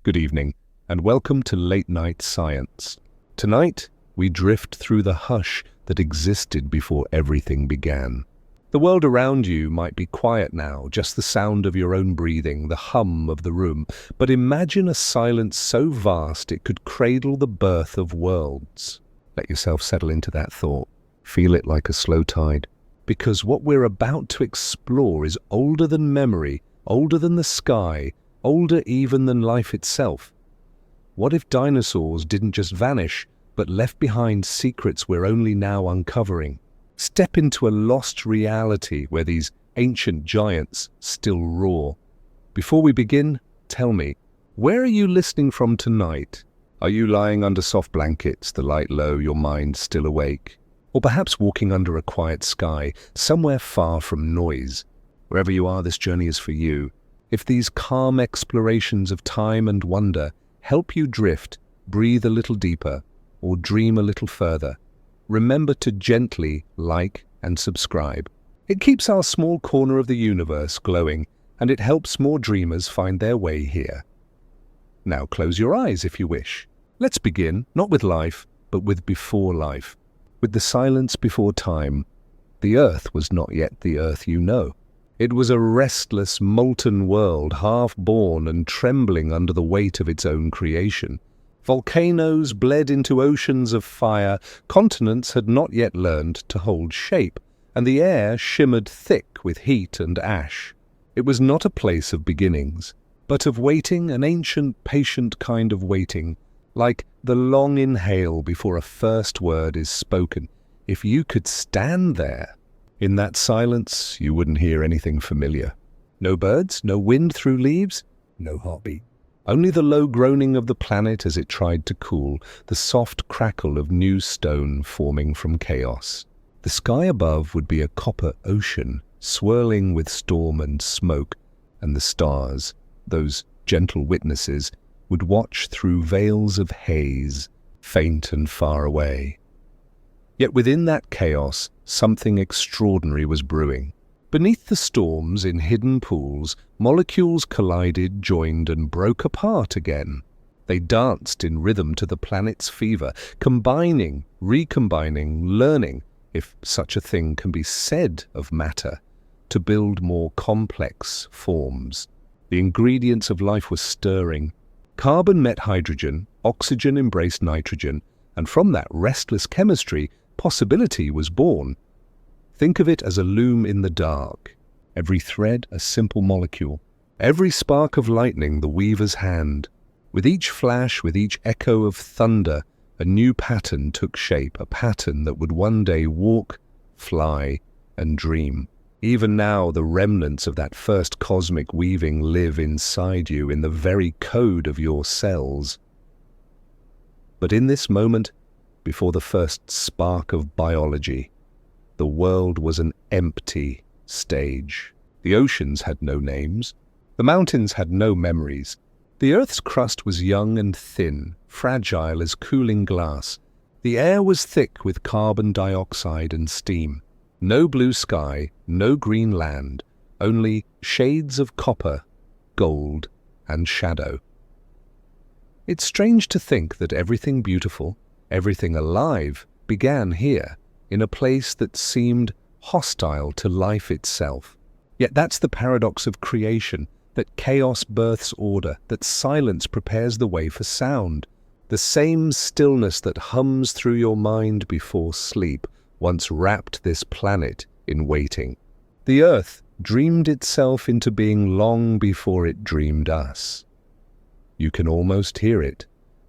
Good evening, and welcome to Late Night Science. Tonight, we drift through the hush that existed before everything began. The world around you might be quiet now, just the sound of your own breathing, the hum of the room, but imagine a silence so vast it could cradle the birth of worlds. Let yourself settle into that thought. Feel it like a slow tide. Because what we're about to explore is older than memory, older than the sky, older even than life itself. What if dinosaurs didn't just vanish, but left behind secrets we're only now uncovering? Step into a lost reality where these ancient giants still roar. Before we begin, tell me, where are you listening from tonight? Are you lying under soft blankets, the light low, your mind still awake? Or perhaps walking under a quiet sky, somewhere far from noise? Wherever you are, this journey is for you. If these calm explorations of time and wonder help you drift, breathe a little deeper, or dream a little further, remember to gently like and subscribe. It keeps our small corner of the universe glowing, and it helps more dreamers find their way here. Now close your eyes if you wish. Let's begin, not with life, but with before life. With the silence before time. The Earth was not yet the Earth you know. It was a restless, molten world, half-born and trembling under the weight of its own creation. Volcanoes bled into oceans of fire, continents had not yet learned to hold shape, and the air shimmered thick with heat and ash. It was not a place of beginnings, but of waiting, an ancient, patient kind of waiting, like the long inhale before a first word is spoken. If you could stand there, in that silence, you wouldn't hear anything familiar. No birds, no wind through leaves, no heartbeat. Only the low groaning of the planet as it tried to cool, the soft crackle of new stone forming from chaos. The sky above would be a copper ocean, swirling with storm and smoke, and the stars, those gentle witnesses, would watch through veils of haze, faint and far away. Yet within that chaos, something extraordinary was brewing. Beneath the storms, in hidden pools, molecules collided, joined, and broke apart again. They danced in rhythm to the planet's fever, combining, recombining, learning, if such a thing can be said of matter, to build more complex forms. The ingredients of life were stirring. Carbon met hydrogen, oxygen embraced nitrogen, and from that restless chemistry, possibility was born. Think of it as a loom in the dark. Every thread a simple molecule. Every spark of lightning the weaver's hand. With each flash, with each echo of thunder, a new pattern took shape, a pattern that would one day walk, fly, and dream. Even now, the remnants of that first cosmic weaving live inside you in the very code of your cells. But in this moment, before the first spark of biology, the world was an empty stage. The oceans had no names. The mountains had no memories. The Earth's crust was young and thin, fragile as cooling glass. The air was thick with carbon dioxide and steam. No blue sky, no green land, only shades of copper, gold, and shadow. It's strange to think that everything beautiful, everything alive, began here, in a place that seemed hostile to life itself. Yet that's the paradox of creation, that chaos births order, that silence prepares the way for sound. The same stillness that hums through your mind before sleep once wrapped this planet in waiting. The Earth dreamed itself into being long before it dreamed us. You can almost hear it,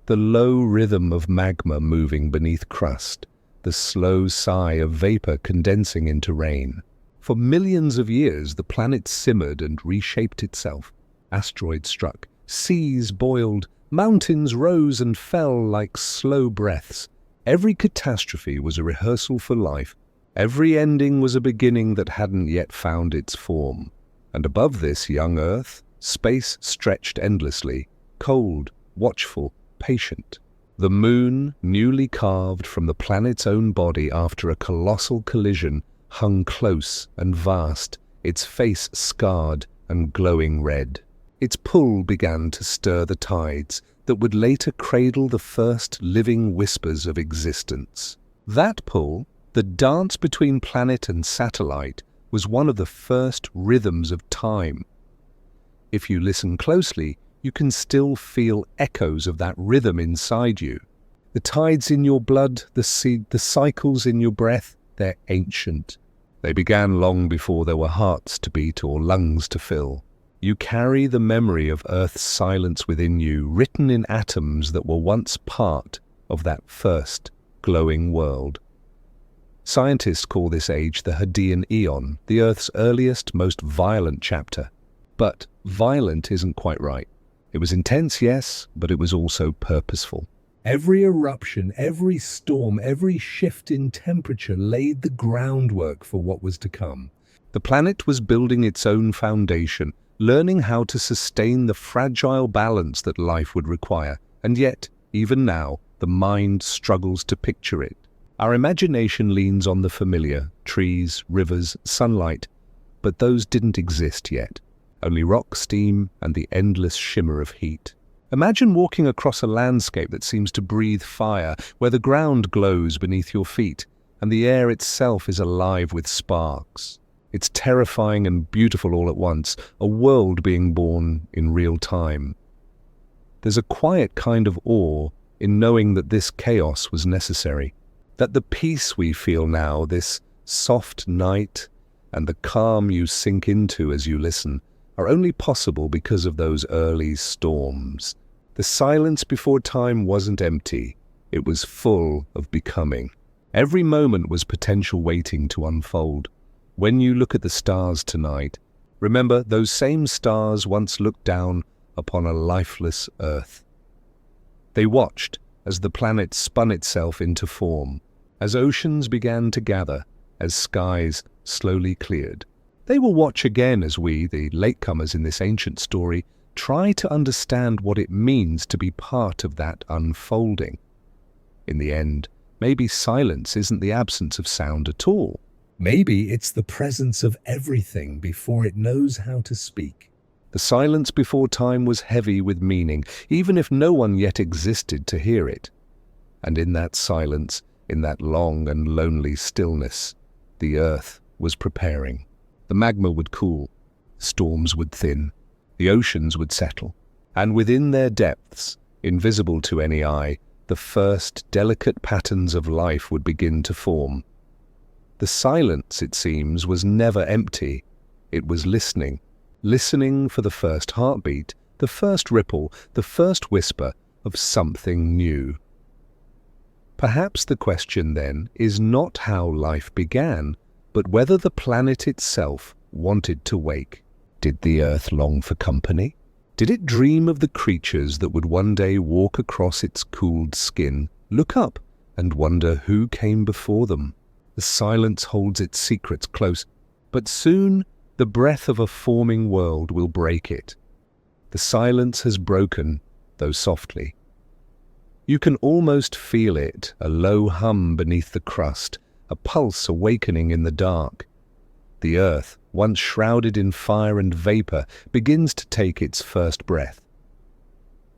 the low rhythm of magma moving beneath crust, the slow sigh of vapor condensing into rain. For millions of years, the planet simmered and reshaped itself. Asteroids struck, seas boiled, mountains rose and fell like slow breaths. Every catastrophe was a rehearsal for life. Every ending was a beginning that hadn't yet found its form. And above this young Earth, space stretched endlessly, cold, watchful, patient. The moon, newly carved from the planet's own body after a colossal collision, hung close and vast, its face scarred and glowing red. Its pull began to stir the tides that would later cradle the first living whispers of existence. That pull, the dance between planet and satellite, was one of the first rhythms of time. If you listen closely, you can still feel echoes of that rhythm inside you. The tides in your blood, the cycles in your breath, they're ancient. They began long before there were hearts to beat or lungs to fill. You carry the memory of Earth's silence within you, written in atoms that were once part of that first glowing world. Scientists call this age the Hadean Eon, the Earth's earliest, most violent chapter. But violent isn't quite right. It was intense, yes, but it was also purposeful. Every eruption, every storm, every shift in temperature laid the groundwork for what was to come. The planet was building its own foundation, learning how to sustain the fragile balance that life would require. And yet, even now, the mind struggles to picture it. Our imagination leans on the familiar, trees, rivers, sunlight, but those didn't exist yet. Only rock, steam, and the endless shimmer of heat. Imagine walking across a landscape that seems to breathe fire, where the ground glows beneath your feet, and the air itself is alive with sparks. It's terrifying and beautiful all at once, a world being born in real time. There's a quiet kind of awe in knowing that this chaos was necessary, that the peace we feel now, this soft night, and the calm you sink into as you listen, are only possible because of those early storms. The silence before time wasn't empty, it was full of becoming. Every moment was potential waiting to unfold. When you look at the stars tonight, remember those same stars once looked down upon a lifeless Earth. They watched as the planet spun itself into form, as oceans began to gather, as skies slowly cleared. They will watch again as we, the latecomers in this ancient story, try to understand what it means to be part of that unfolding. In the end, maybe silence isn't the absence of sound at all. Maybe it's the presence of everything before it knows how to speak. The silence before time was heavy with meaning, even if no one yet existed to hear it. And in that silence, in that long and lonely stillness, the earth was preparing. The magma would cool, storms would thin, the oceans would settle, and within their depths, invisible to any eye, the first delicate patterns of life would begin to form. The silence, it seems, was never empty. It was listening, listening for the first heartbeat, the first ripple, the first whisper of something new. Perhaps the question then is not how life began, but whether the planet itself wanted to wake. Did the Earth long for company? Did it dream of the creatures that would one day walk across its cooled skin, look up, and wonder who came before them? The silence holds its secrets close, but soon the breath of a forming world will break it. The silence has broken, though softly. You can almost feel it, a low hum beneath the crust, a pulse awakening in the dark. The earth, once shrouded in fire and vapor, begins to take its first breath.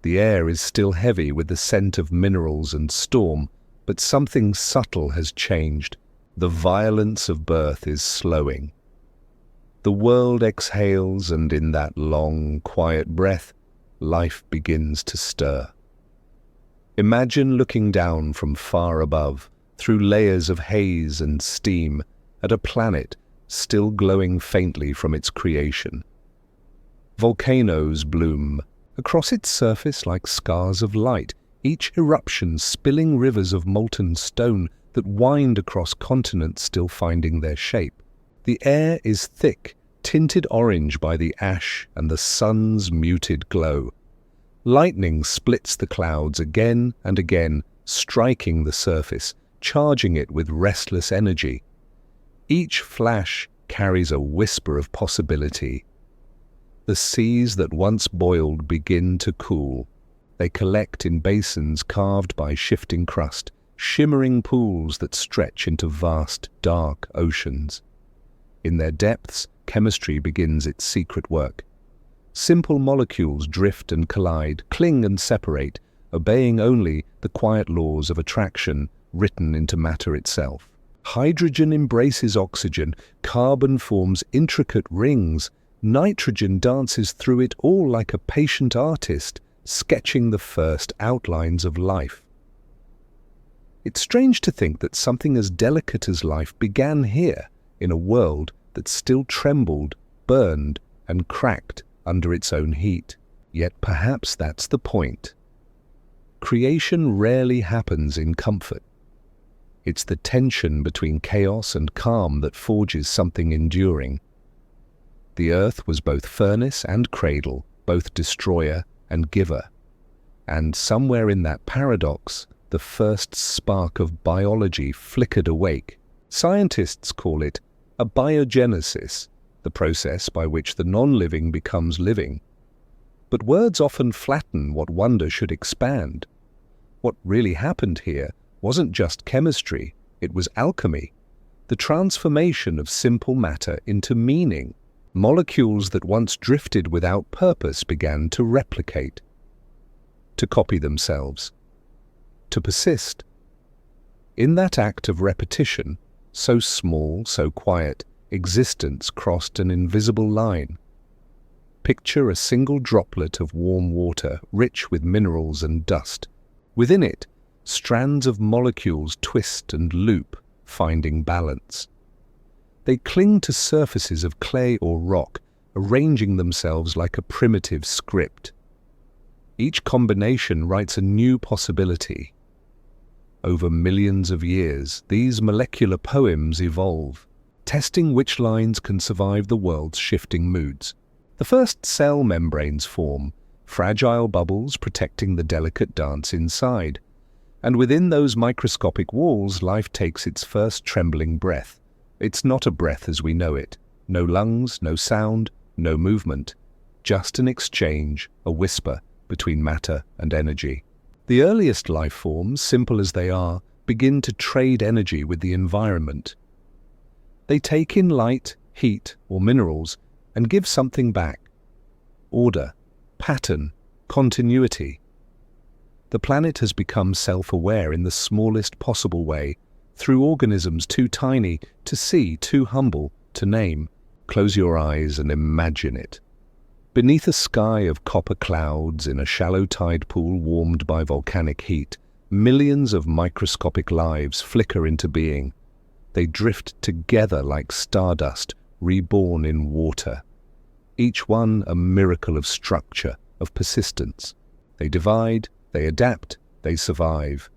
The air is still heavy with the scent of minerals and storm, but something subtle has changed. The violence of birth is slowing. The world exhales, and in that long, quiet breath, life begins to stir. Imagine looking down from far above, through layers of haze and steam, at a planet still glowing faintly from its creation. Volcanoes bloom, across its surface like scars of light, each eruption spilling rivers of molten stone that wind across continents still finding their shape. The air is thick, tinted orange by the ash and the sun's muted glow. Lightning splits the clouds again and again, striking the surface, charging it with restless energy. Each flash carries a whisper of possibility. The seas that once boiled begin to cool. They collect in basins carved by shifting crust, shimmering pools that stretch into vast, dark oceans. In their depths, chemistry begins its secret work. Simple molecules drift and collide, cling and separate, obeying only the quiet laws of attraction written into matter itself. Hydrogen embraces oxygen, carbon forms intricate rings, nitrogen dances through it all like a patient artist, sketching the first outlines of life. It's strange to think that something as delicate as life began here, in a world that still trembled, burned, and cracked under its own heat. Yet perhaps that's the point. Creation rarely happens in comfort. It's the tension between chaos and calm that forges something enduring. The earth was both furnace and cradle, both destroyer and giver. And somewhere in that paradox, the first spark of biology flickered awake. Scientists call it abiogenesis, the process by which the non-living becomes living. But words often flatten what wonder should expand. What really happened here wasn't just chemistry, it was alchemy, the transformation of simple matter into meaning. Molecules that once drifted without purpose began to replicate, to copy themselves, to persist. In that act of repetition, so small, so quiet, existence crossed an invisible line. Picture a single droplet of warm water, rich with minerals and dust. Within it, strands of molecules twist and loop, finding balance. They cling to surfaces of clay or rock, arranging themselves like a primitive script. Each combination writes a new possibility. Over millions of years, these molecular poems evolve, testing which lines can survive the world's shifting moods. The first cell membranes form, fragile bubbles protecting the delicate dance inside. And within those microscopic walls, life takes its first trembling breath. It's not a breath as we know it. No lungs, no sound, no movement. Just an exchange, a whisper between matter and energy. The earliest life forms, simple as they are, begin to trade energy with the environment. They take in light, heat, or minerals and give something back. Order, pattern, continuity. The planet has become self-aware in the smallest possible way, through organisms too tiny to see, too humble to name. Close your eyes and imagine it. Beneath a sky of copper clouds in a shallow tide pool warmed by volcanic heat, millions of microscopic lives flicker into being. They drift together like stardust, reborn in water. Each one a miracle of structure, of persistence. They divide, they adapt, they survive.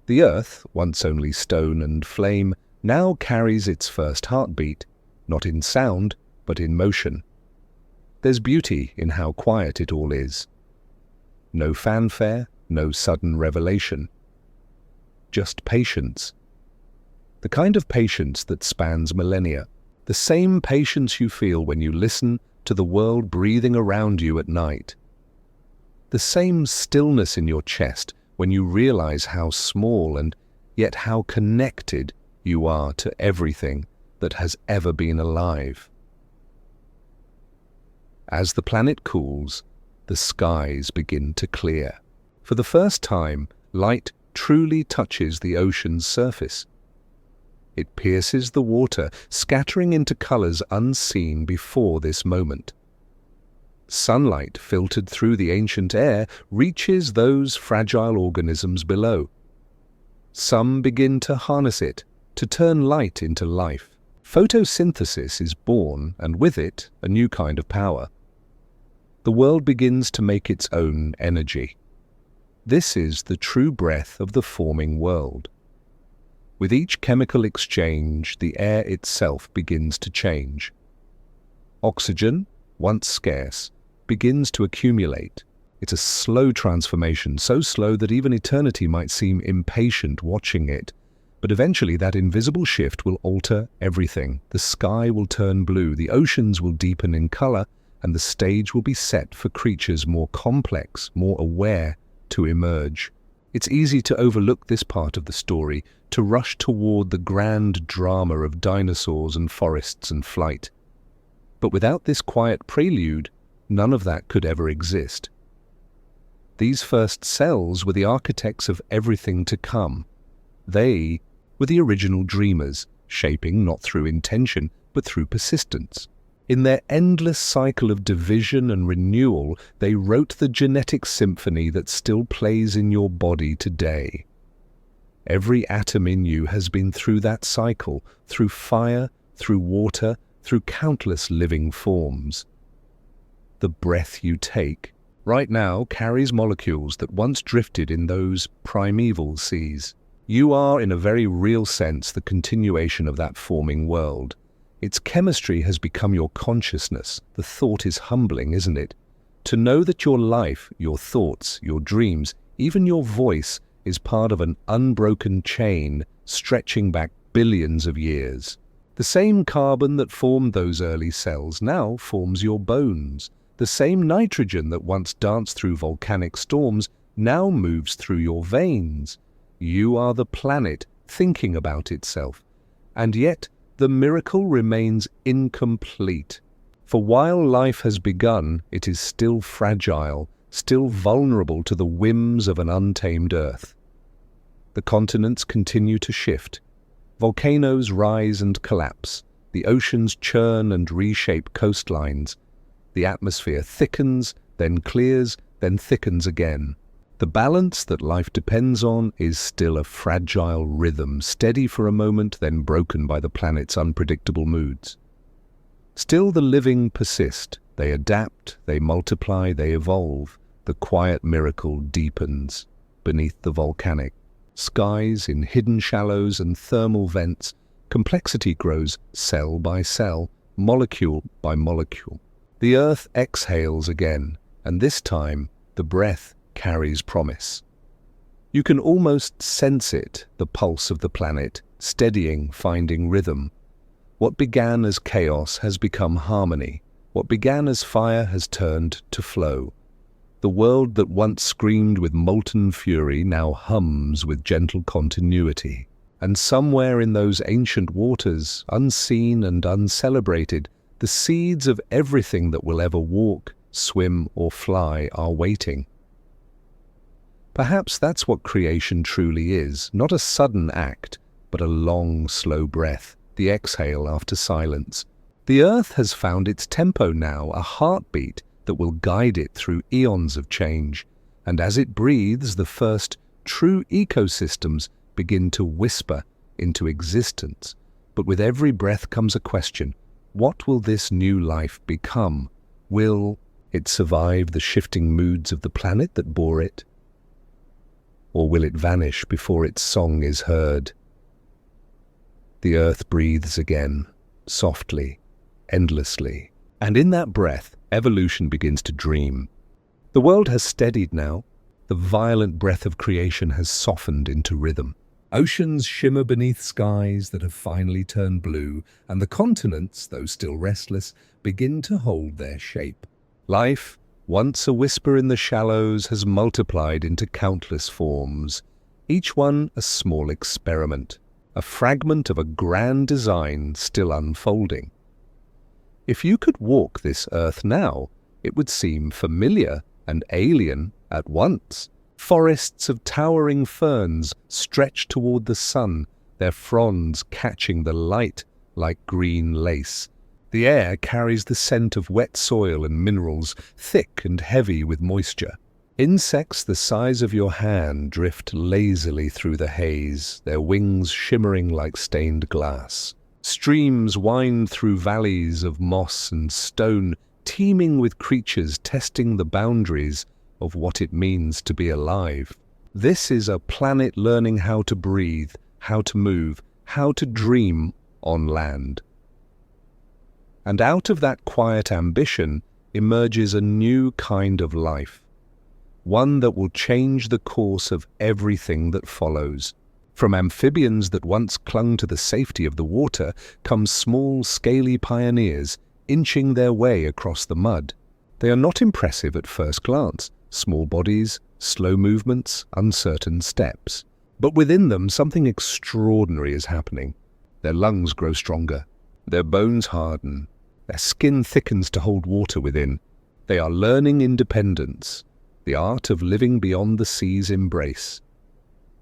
The earth, once only stone and flame, now carries its first heartbeat, not in sound, but in motion. There's beauty in how quiet it all is. No fanfare, no sudden revelation. Just patience. The kind of patience that spans millennia. The same patience you feel when you listen to the world breathing around you at night. The same stillness in your chest when you realize how small and yet how connected you are to everything that has ever been alive. As the planet cools, the skies begin to clear. For the first time, light truly touches the ocean's surface. It pierces the water, scattering into colors unseen before this moment. Sunlight filtered through the ancient air reaches those fragile organisms below. Some begin to harness it, to turn light into life. Photosynthesis is born, and with it, a new kind of power. The world begins to make its own energy. This is the true breath of the forming world. With each chemical exchange, the air itself begins to change. Oxygen, once scarce, begins to accumulate. It's a slow transformation, so slow that even eternity might seem impatient watching it. But eventually that invisible shift will alter everything. The sky will turn blue, the oceans will deepen in color, and the stage will be set for creatures more complex, more aware, to emerge. It's easy to overlook this part of the story, to rush toward the grand drama of dinosaurs and forests and flight. But without this quiet prelude, none of that could ever exist. These first cells were the architects of everything to come. They were the original dreamers, shaping not through intention, but through persistence. In their endless cycle of division and renewal, they wrote the genetic symphony that still plays in your body today. Every atom in you has been through that cycle, through fire, through water, through countless living forms. The breath you take right now carries molecules that once drifted in those primeval seas. You are, in a very real sense, the continuation of that forming world. Its chemistry has become your consciousness. The thought is humbling, isn't it? To know that your life, your thoughts, your dreams, even your voice is part of an unbroken chain stretching back billions of years. The same carbon that formed those early cells now forms your bones. The same nitrogen that once danced through volcanic storms now moves through your veins. You are the planet thinking about itself. And yet, the miracle remains incomplete. For while life has begun, it is still fragile, still vulnerable to the whims of an untamed earth. The continents continue to shift. Volcanoes rise and collapse. The oceans churn and reshape coastlines. The atmosphere thickens, then clears, then thickens again. The balance that life depends on is still a fragile rhythm, steady for a moment, then broken by the planet's unpredictable moods. Still the living persist. They adapt, they multiply, they evolve. The quiet miracle deepens beneath the volcanic skies, in hidden shallows and thermal vents. Complexity grows cell by cell, molecule by molecule. The earth exhales again, and this time the breath carries promise. You can almost sense it, the pulse of the planet, steadying, finding rhythm. What began as chaos has become harmony. What began as fire has turned to flow. The world that once screamed with molten fury now hums with gentle continuity. And somewhere in those ancient waters, unseen and uncelebrated, the seeds of everything that will ever walk, swim, or fly are waiting. Perhaps that's what creation truly is, not a sudden act, but a long, slow breath, the exhale after silence. The earth has found its tempo now, a heartbeat that will guide it through eons of change. And as it breathes, the first true ecosystems begin to whisper into existence. But with every breath comes a question. What will this new life become? Will it survive the shifting moods of the planet that bore it? Or will it vanish before its song is heard? The earth breathes again, softly, endlessly. And in that breath, evolution begins to dream. The world has steadied now. The violent breath of creation has softened into rhythm. Oceans shimmer beneath skies that have finally turned blue, and the continents, though still restless, begin to hold their shape. Life, once a whisper in the shallows, has multiplied into countless forms, each one a small experiment, a fragment of a grand design still unfolding. If you could walk this earth now, it would seem familiar and alien at once. Forests of towering ferns stretch toward the sun, their fronds catching the light like green lace. The air carries the scent of wet soil and minerals, thick and heavy with moisture. Insects the size of your hand drift lazily through the haze, their wings shimmering like stained glass. Streams wind through valleys of moss and stone, teeming with creatures testing the boundaries of what it means to be alive. This is a planet learning how to breathe, how to move, how to dream on land. And out of that quiet ambition emerges a new kind of life, one that will change the course of everything that follows. From amphibians that once clung to the safety of the water come small, scaly pioneers inching their way across the mud. They are not impressive at first glance, small bodies, slow movements, uncertain steps. But within them something extraordinary is happening. Their lungs grow stronger, their bones harden, their skin thickens to hold water within. They are learning independence, the art of living beyond the sea's embrace.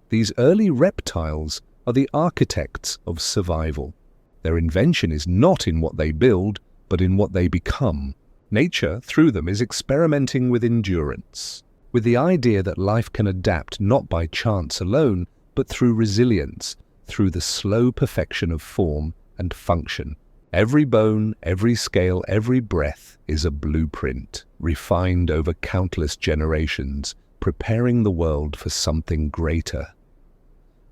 These early reptiles are the architects of survival. Their invention is not in what they build, but in what they become. Nature, through them, is experimenting with endurance, with the idea that life can adapt not by chance alone, but through resilience, through the slow perfection of form and function. Every bone, every scale, every breath is a blueprint, refined over countless generations, preparing the world for something greater.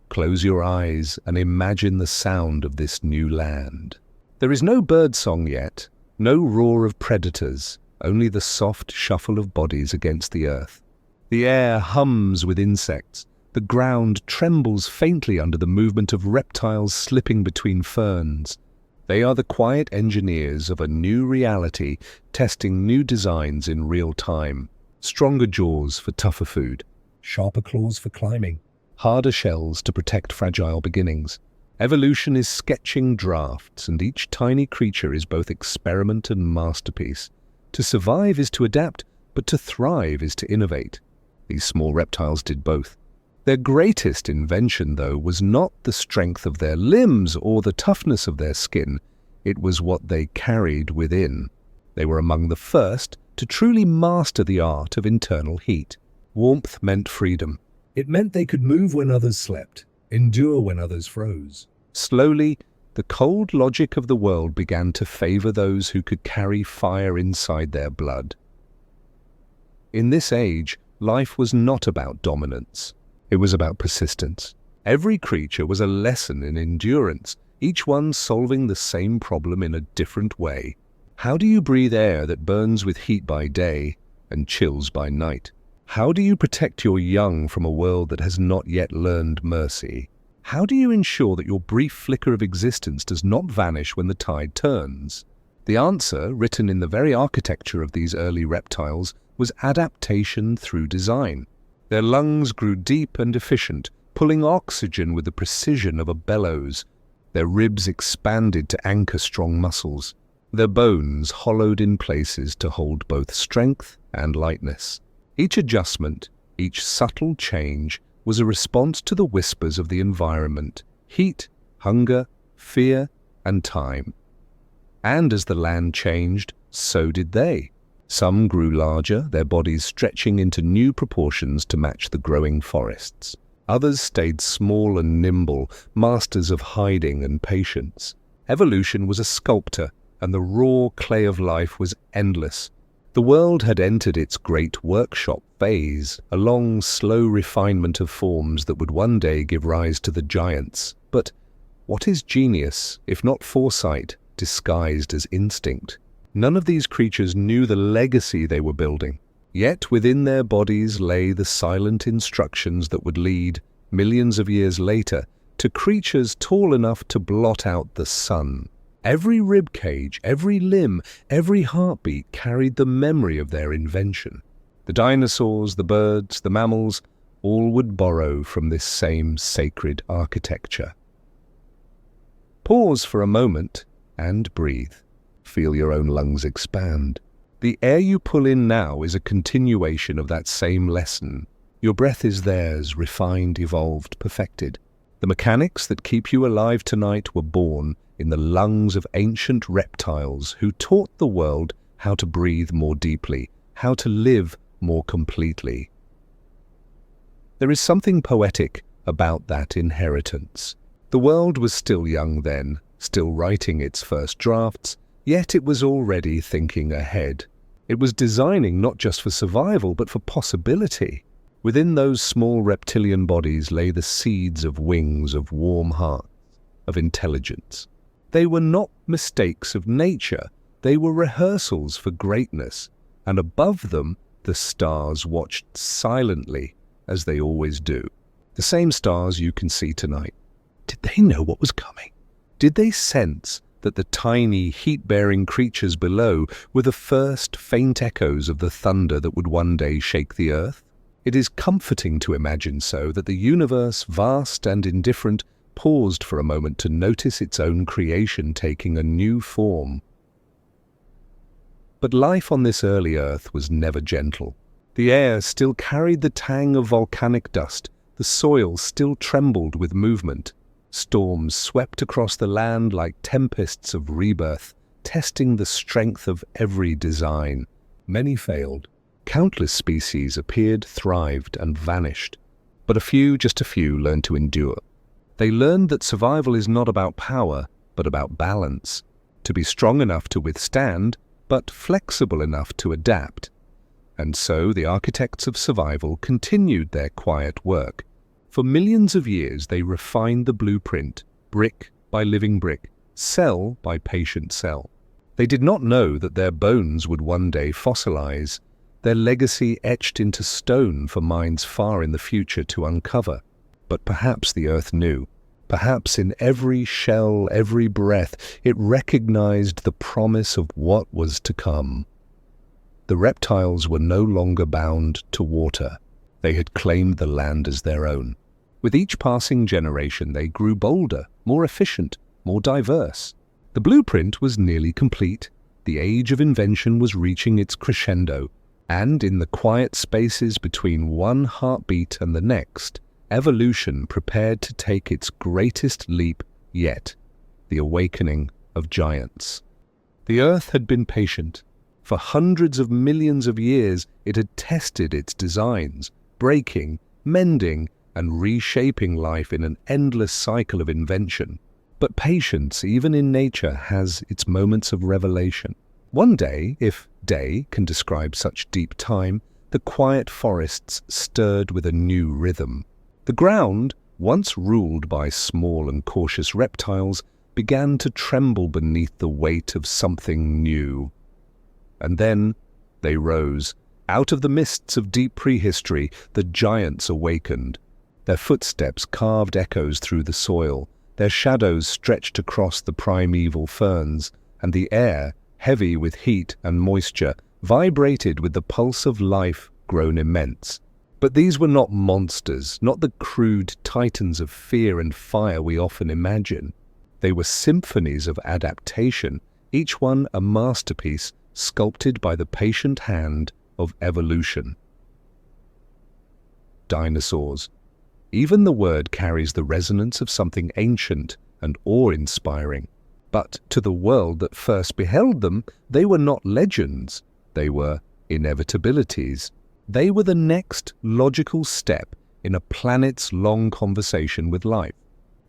Close your eyes and imagine the sound of this new land. There is no birdsong yet, no roar of predators, only the soft shuffle of bodies against the earth. The air hums with insects. The ground trembles faintly under the movement of reptiles slipping between ferns. They are the quiet engineers of a new reality, testing new designs in real time. Stronger jaws for tougher food, sharper claws for climbing, harder shells to protect fragile beginnings. Evolution is sketching drafts, and each tiny creature is both experiment and masterpiece. To survive is to adapt, but to thrive is to innovate. These small reptiles did both. Their greatest invention, though, was not the strength of their limbs or the toughness of their skin. It was what they carried within. They were among the first to truly master the art of internal heat. Warmth meant freedom. It meant they could move when others slept, endure when others froze. Slowly, the cold logic of the world began to favor those who could carry fire inside their blood. In this age, life was not about dominance. It was about persistence. Every creature was a lesson in endurance, each one solving the same problem in a different way. How do you breathe air that burns with heat by day and chills by night? How do you protect your young from a world that has not yet learned mercy? How do you ensure that your brief flicker of existence does not vanish when the tide turns? The answer, written in the very architecture of these early reptiles, was adaptation through design. Their lungs grew deep and efficient, pulling oxygen with the precision of a bellows. Their ribs expanded to anchor strong muscles. Their bones hollowed in places to hold both strength and lightness. Each adjustment, each subtle change, was a response to the whispers of the environment: heat, hunger, fear, and time. And as the land changed, so did they. Some grew larger, their bodies stretching into new proportions to match the growing forests. Others stayed small and nimble, masters of hiding and patience. Evolution was a sculptor, and the raw clay of life was endless. The world had entered its great workshop phase, a long, slow refinement of forms that would one day give rise to the giants. But what is genius, if not foresight, disguised as instinct? None of these creatures knew the legacy they were building. Yet within their bodies lay the silent instructions that would lead, millions of years later, to creatures tall enough to blot out the sun. Every rib cage, every limb, every heartbeat carried the memory of their invention. The dinosaurs, the birds, the mammals, all would borrow from this same sacred architecture. Pause for a moment and breathe. Feel your own lungs expand. The air you pull in now is a continuation of that same lesson. Your breath is theirs, refined, evolved, perfected. The mechanics that keep you alive tonight were born in the lungs of ancient reptiles who taught the world how to breathe more deeply, how to live more completely. There is something poetic about that inheritance. The world was still young then, still writing its first drafts, yet it was already thinking ahead. It was designing not just for survival, but for possibility. Within those small reptilian bodies lay the seeds of wings, of warm hearts, of intelligence. They were not mistakes of nature, they were rehearsals for greatness, and above them the stars watched silently, as they always do. The same stars you can see tonight. Did they know what was coming? Did they sense that the tiny, heat-bearing creatures below were the first faint echoes of the thunder that would one day shake the earth? It is comforting to imagine so, that the universe, vast and indifferent, paused for a moment to notice its own creation taking a new form. But life on this early Earth was never gentle. The air still carried the tang of volcanic dust, the soil still trembled with movement. Storms swept across the land like tempests of rebirth, testing the strength of every design. Many failed. Countless species appeared, thrived, and vanished. But just a few, learned to endure. They learned that survival is not about power, but about balance. To be strong enough to withstand, but flexible enough to adapt. And so the architects of survival continued their quiet work. For millions of years they refined the blueprint, brick by living brick, cell by patient cell. They did not know that their bones would one day fossilize, their legacy etched into stone for minds far in the future to uncover. But perhaps the Earth knew. Perhaps in every shell, every breath, it recognized the promise of what was to come. The reptiles were no longer bound to water. They had claimed the land as their own. With each passing generation, they grew bolder, more efficient, more diverse. The blueprint was nearly complete. The age of invention was reaching its crescendo. And in the quiet spaces between one heartbeat and the next, evolution prepared to take its greatest leap yet, the awakening of giants. The Earth had been patient. For hundreds of millions of years, it had tested its designs, breaking, mending, and reshaping life in an endless cycle of invention. But patience, even in nature, has its moments of revelation. One day, if day can describe such deep time, the quiet forests stirred with a new rhythm. The ground, once ruled by small and cautious reptiles, began to tremble beneath the weight of something new. And then they rose. Out of the mists of deep prehistory, the giants awakened. Their footsteps carved echoes through the soil, their shadows stretched across the primeval ferns, and the air, heavy with heat and moisture, vibrated with the pulse of life grown immense. But these were not monsters, not the crude titans of fear and fire we often imagine. They were symphonies of adaptation, each one a masterpiece sculpted by the patient hand of evolution. Dinosaurs. Even the word carries the resonance of something ancient and awe-inspiring. But to the world that first beheld them, they were not legends. They were inevitabilities. They were the next logical step in a planet's long conversation with life.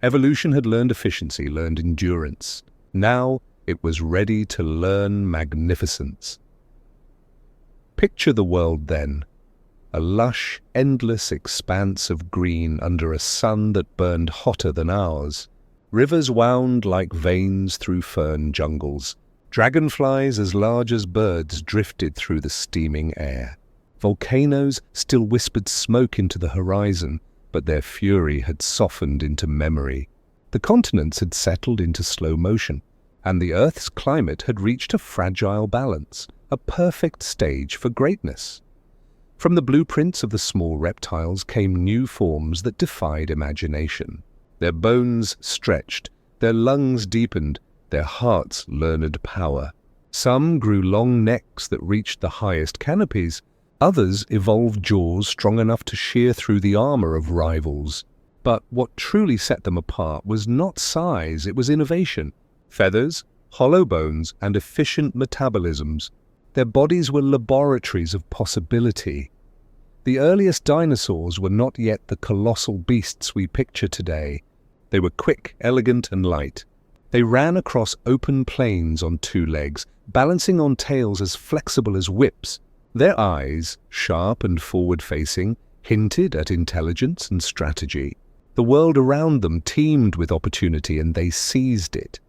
Evolution had learned efficiency, learned endurance. Now it was ready to learn magnificence. Picture the world then. A lush, endless expanse of green under a sun that burned hotter than ours. Rivers wound like veins through fern jungles. Dragonflies as large as birds drifted through the steaming air. Volcanoes still whispered smoke into the horizon, but their fury had softened into memory. The continents had settled into slow motion, and the Earth's climate had reached a fragile balance, a perfect stage for greatness. From the blueprints of the small reptiles came new forms that defied imagination. Their bones stretched, their lungs deepened, their hearts learned power. Some grew long necks that reached the highest canopies. Others evolved jaws strong enough to shear through the armor of rivals. But what truly set them apart was not size, it was innovation. Feathers, hollow bones, and efficient metabolisms. Their bodies were laboratories of possibility. The earliest dinosaurs were not yet the colossal beasts we picture today. They were quick, elegant, and light. They ran across open plains on two legs, balancing on tails as flexible as whips. Their eyes, sharp and forward-facing, hinted at intelligence and strategy. The world around them teemed with opportunity, and they seized it.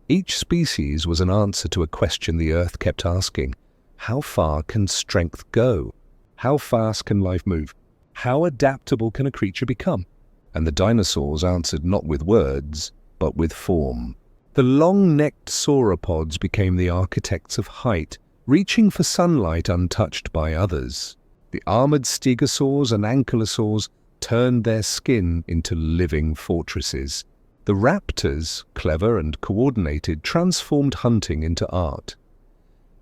Each species was an answer to a question the Earth kept asking. How far can strength go? How fast can life move? How adaptable can a creature become? And the dinosaurs answered not with words, but with form. The long-necked sauropods became the architects of height, reaching for sunlight untouched by others. The armored stegosaurs and ankylosaurs turned their skin into living fortresses. The raptors, clever and coordinated, transformed hunting into art.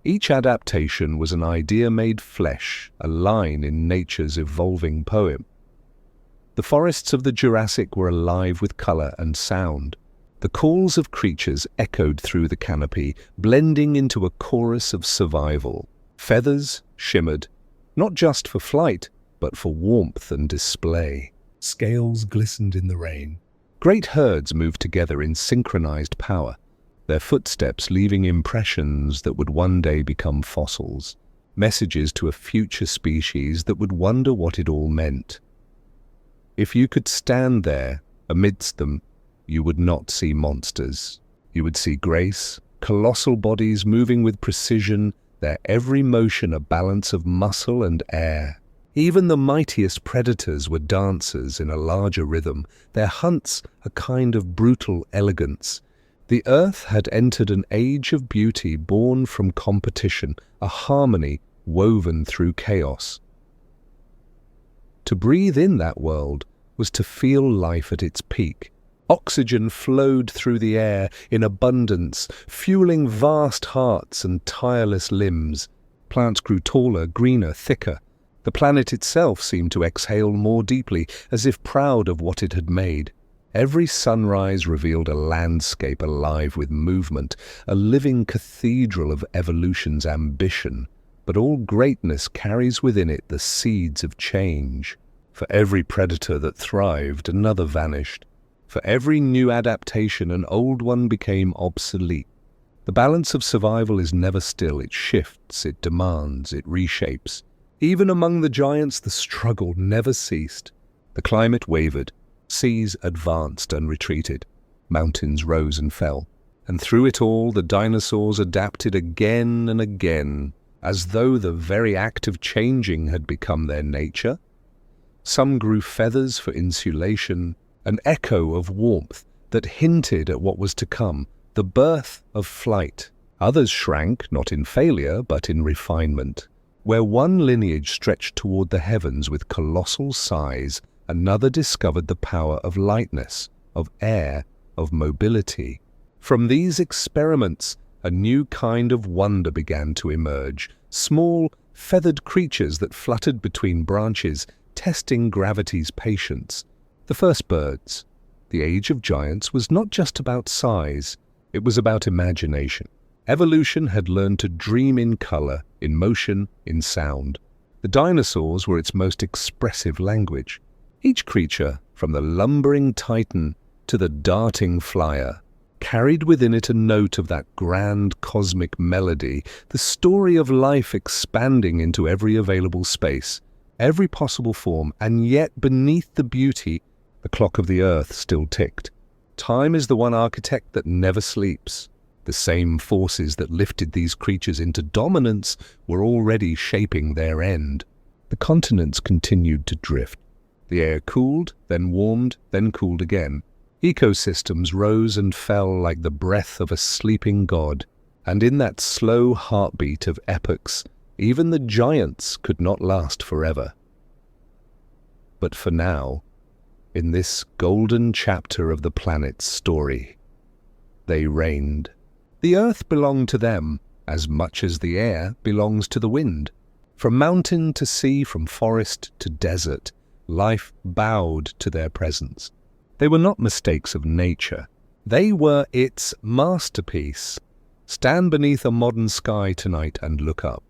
Each adaptation was an idea made flesh, a line in nature's evolving poem. The forests of the Jurassic were alive with color and sound. The calls of creatures echoed through the canopy, blending into a chorus of survival. Feathers shimmered, not just for flight, but for warmth and display. Scales glistened in the rain. Great herds moved together in synchronized power, their footsteps leaving impressions that would one day become fossils, messages to a future species that would wonder what it all meant. If you could stand there, amidst them, you would not see monsters. You would see grace, colossal bodies moving with precision, their every motion a balance of muscle and air. Even the mightiest predators were dancers in a larger rhythm, their hunts a kind of brutal elegance. The earth had entered an age of beauty born from competition, a harmony woven through chaos. To breathe in that world was to feel life at its peak. Oxygen flowed through the air in abundance, fueling vast hearts and tireless limbs. Plants grew taller, greener, thicker. The planet itself seemed to exhale more deeply, as if proud of what it had made. Every sunrise revealed a landscape alive with movement, a living cathedral of evolution's ambition. But all greatness carries within it the seeds of change. For every predator that thrived, another vanished. For every new adaptation, an old one became obsolete. The balance of survival is never still. It shifts, it demands, it reshapes. Even among the giants, the struggle never ceased. The climate wavered, seas advanced and retreated, mountains rose and fell. And through it all, the dinosaurs adapted again and again, as though the very act of changing had become their nature. Some grew feathers for insulation, an echo of warmth that hinted at what was to come, the birth of flight. Others shrank, not in failure, but in refinement. Where one lineage stretched toward the heavens with colossal size, another discovered the power of lightness, of air, of mobility. From these experiments, a new kind of wonder began to emerge, small, feathered creatures that fluttered between branches, testing gravity's patience. The first birds. The age of giants was not just about size, it was about imagination. Evolution had learned to dream in color, in motion, in sound. The dinosaurs were its most expressive language. Each creature, from the lumbering titan to the darting flyer, carried within it a note of that grand cosmic melody, the story of life expanding into every available space, every possible form, and yet beneath the beauty, the clock of the earth still ticked. Time is the one architect that never sleeps. The same forces that lifted these creatures into dominance were already shaping their end. The continents continued to drift. The air cooled, then warmed, then cooled again. Ecosystems rose and fell like the breath of a sleeping god. And in that slow heartbeat of epochs, even the giants could not last forever. But for now, in this golden chapter of the planet's story, they reigned. The earth belonged to them, as much as the air belongs to the wind. From mountain to sea, from forest to desert, life bowed to their presence. They were not mistakes of nature. They were its masterpiece. Stand beneath a modern sky tonight and look up.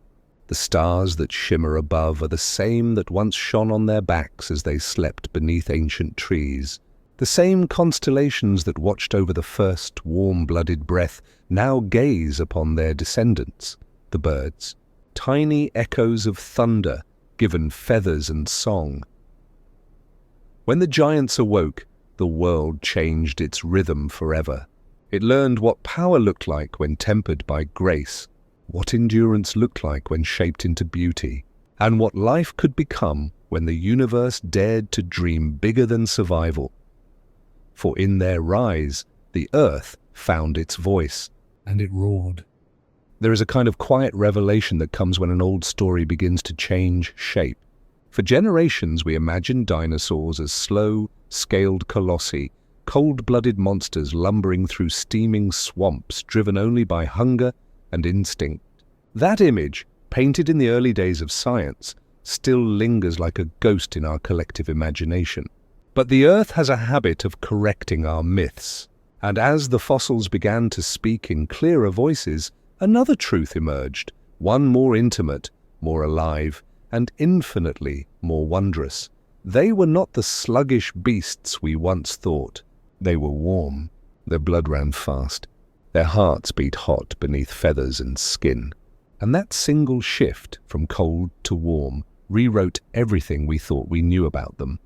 The stars that shimmer above are the same that once shone on their backs as they slept beneath ancient trees. The same constellations that watched over the first warm-blooded breath now gaze upon their descendants, the birds, tiny echoes of thunder given feathers and song. When the giants awoke, the world changed its rhythm forever. It learned what power looked like when tempered by grace, what endurance looked like when shaped into beauty, and what life could become when the universe dared to dream bigger than survival. For in their rise, the earth found its voice, and it roared. There is a kind of quiet revelation that comes when an old story begins to change shape. For generations we imagined dinosaurs as slow, scaled colossi, cold-blooded monsters lumbering through steaming swamps driven only by hunger and instinct. That image, painted in the early days of science, still lingers like a ghost in our collective imagination. But the Earth has a habit of correcting our myths, and as the fossils began to speak in clearer voices, another truth emerged, one more intimate, more alive, and infinitely more wondrous. They were not the sluggish beasts we once thought. They were warm. Their blood ran fast. Their hearts beat hot beneath feathers and skin. And that single shift from cold to warm rewrote everything we thought we knew about them.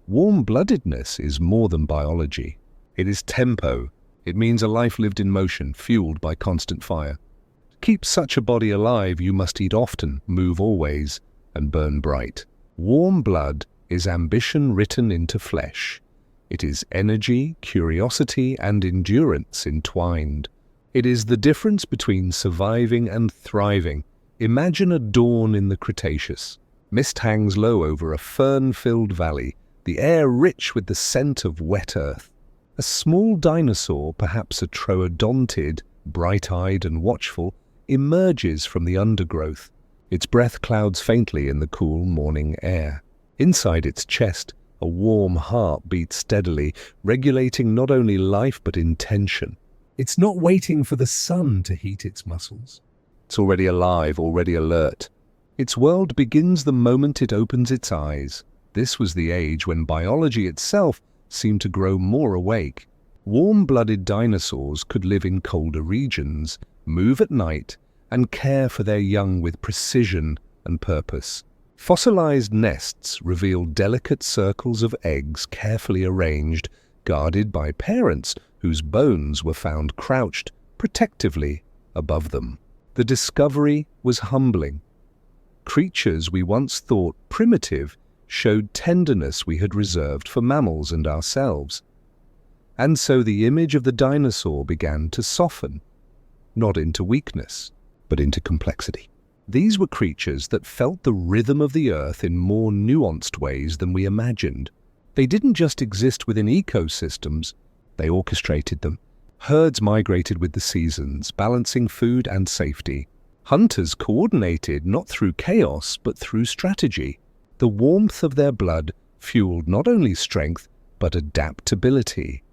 Warm-bloodedness is more than biology. It is tempo. It means a life lived in motion, fueled by constant fire. To keep such a body alive, you must eat often, move always, and burn bright. Warm blood is ambition written into flesh. It is energy, curiosity, and endurance entwined. It is the difference between surviving and thriving. Imagine a dawn in the Cretaceous. Mist hangs low over a fern-filled valley, the air rich with the scent of wet earth. A small dinosaur, perhaps a troodontid, bright-eyed and watchful, emerges from the undergrowth. Its breath clouds faintly in the cool morning air. Inside its chest, a warm heart beats steadily, regulating not only life but intention. It's not waiting for the sun to heat its muscles. It's already alive, already alert. Its world begins the moment it opens its eyes. This was the age when biology itself seemed to grow more awake. Warm-blooded dinosaurs could live in colder regions, move at night, and care for their young with precision and purpose. Fossilized nests reveal delicate circles of eggs carefully arranged, guarded by parents whose bones were found crouched protectively above them. The discovery was humbling. Creatures we once thought primitive showed tenderness we had reserved for mammals and ourselves. And so the image of the dinosaur began to soften, not into weakness, but into complexity. These were creatures that felt the rhythm of the earth in more nuanced ways than we imagined. They didn't just exist within ecosystems, they orchestrated them. Herds migrated with the seasons, balancing food and safety. Hunters coordinated not through chaos, but through strategy. The warmth of their blood fueled not only strength, but adaptability.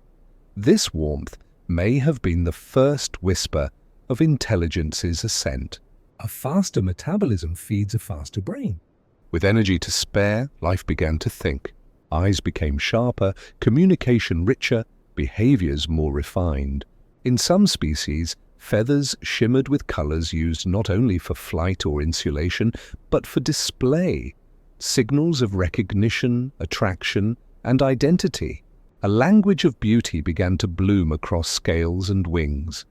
This warmth may have been the first whisper of intelligence's ascent. A faster metabolism feeds a faster brain. With energy to spare, life began to think. Eyes became sharper, communication richer, behaviors more refined. In some species, feathers shimmered with colors used not only for flight or insulation, but for display, signals of recognition, attraction, and identity. A language of beauty began to bloom across scales and wings.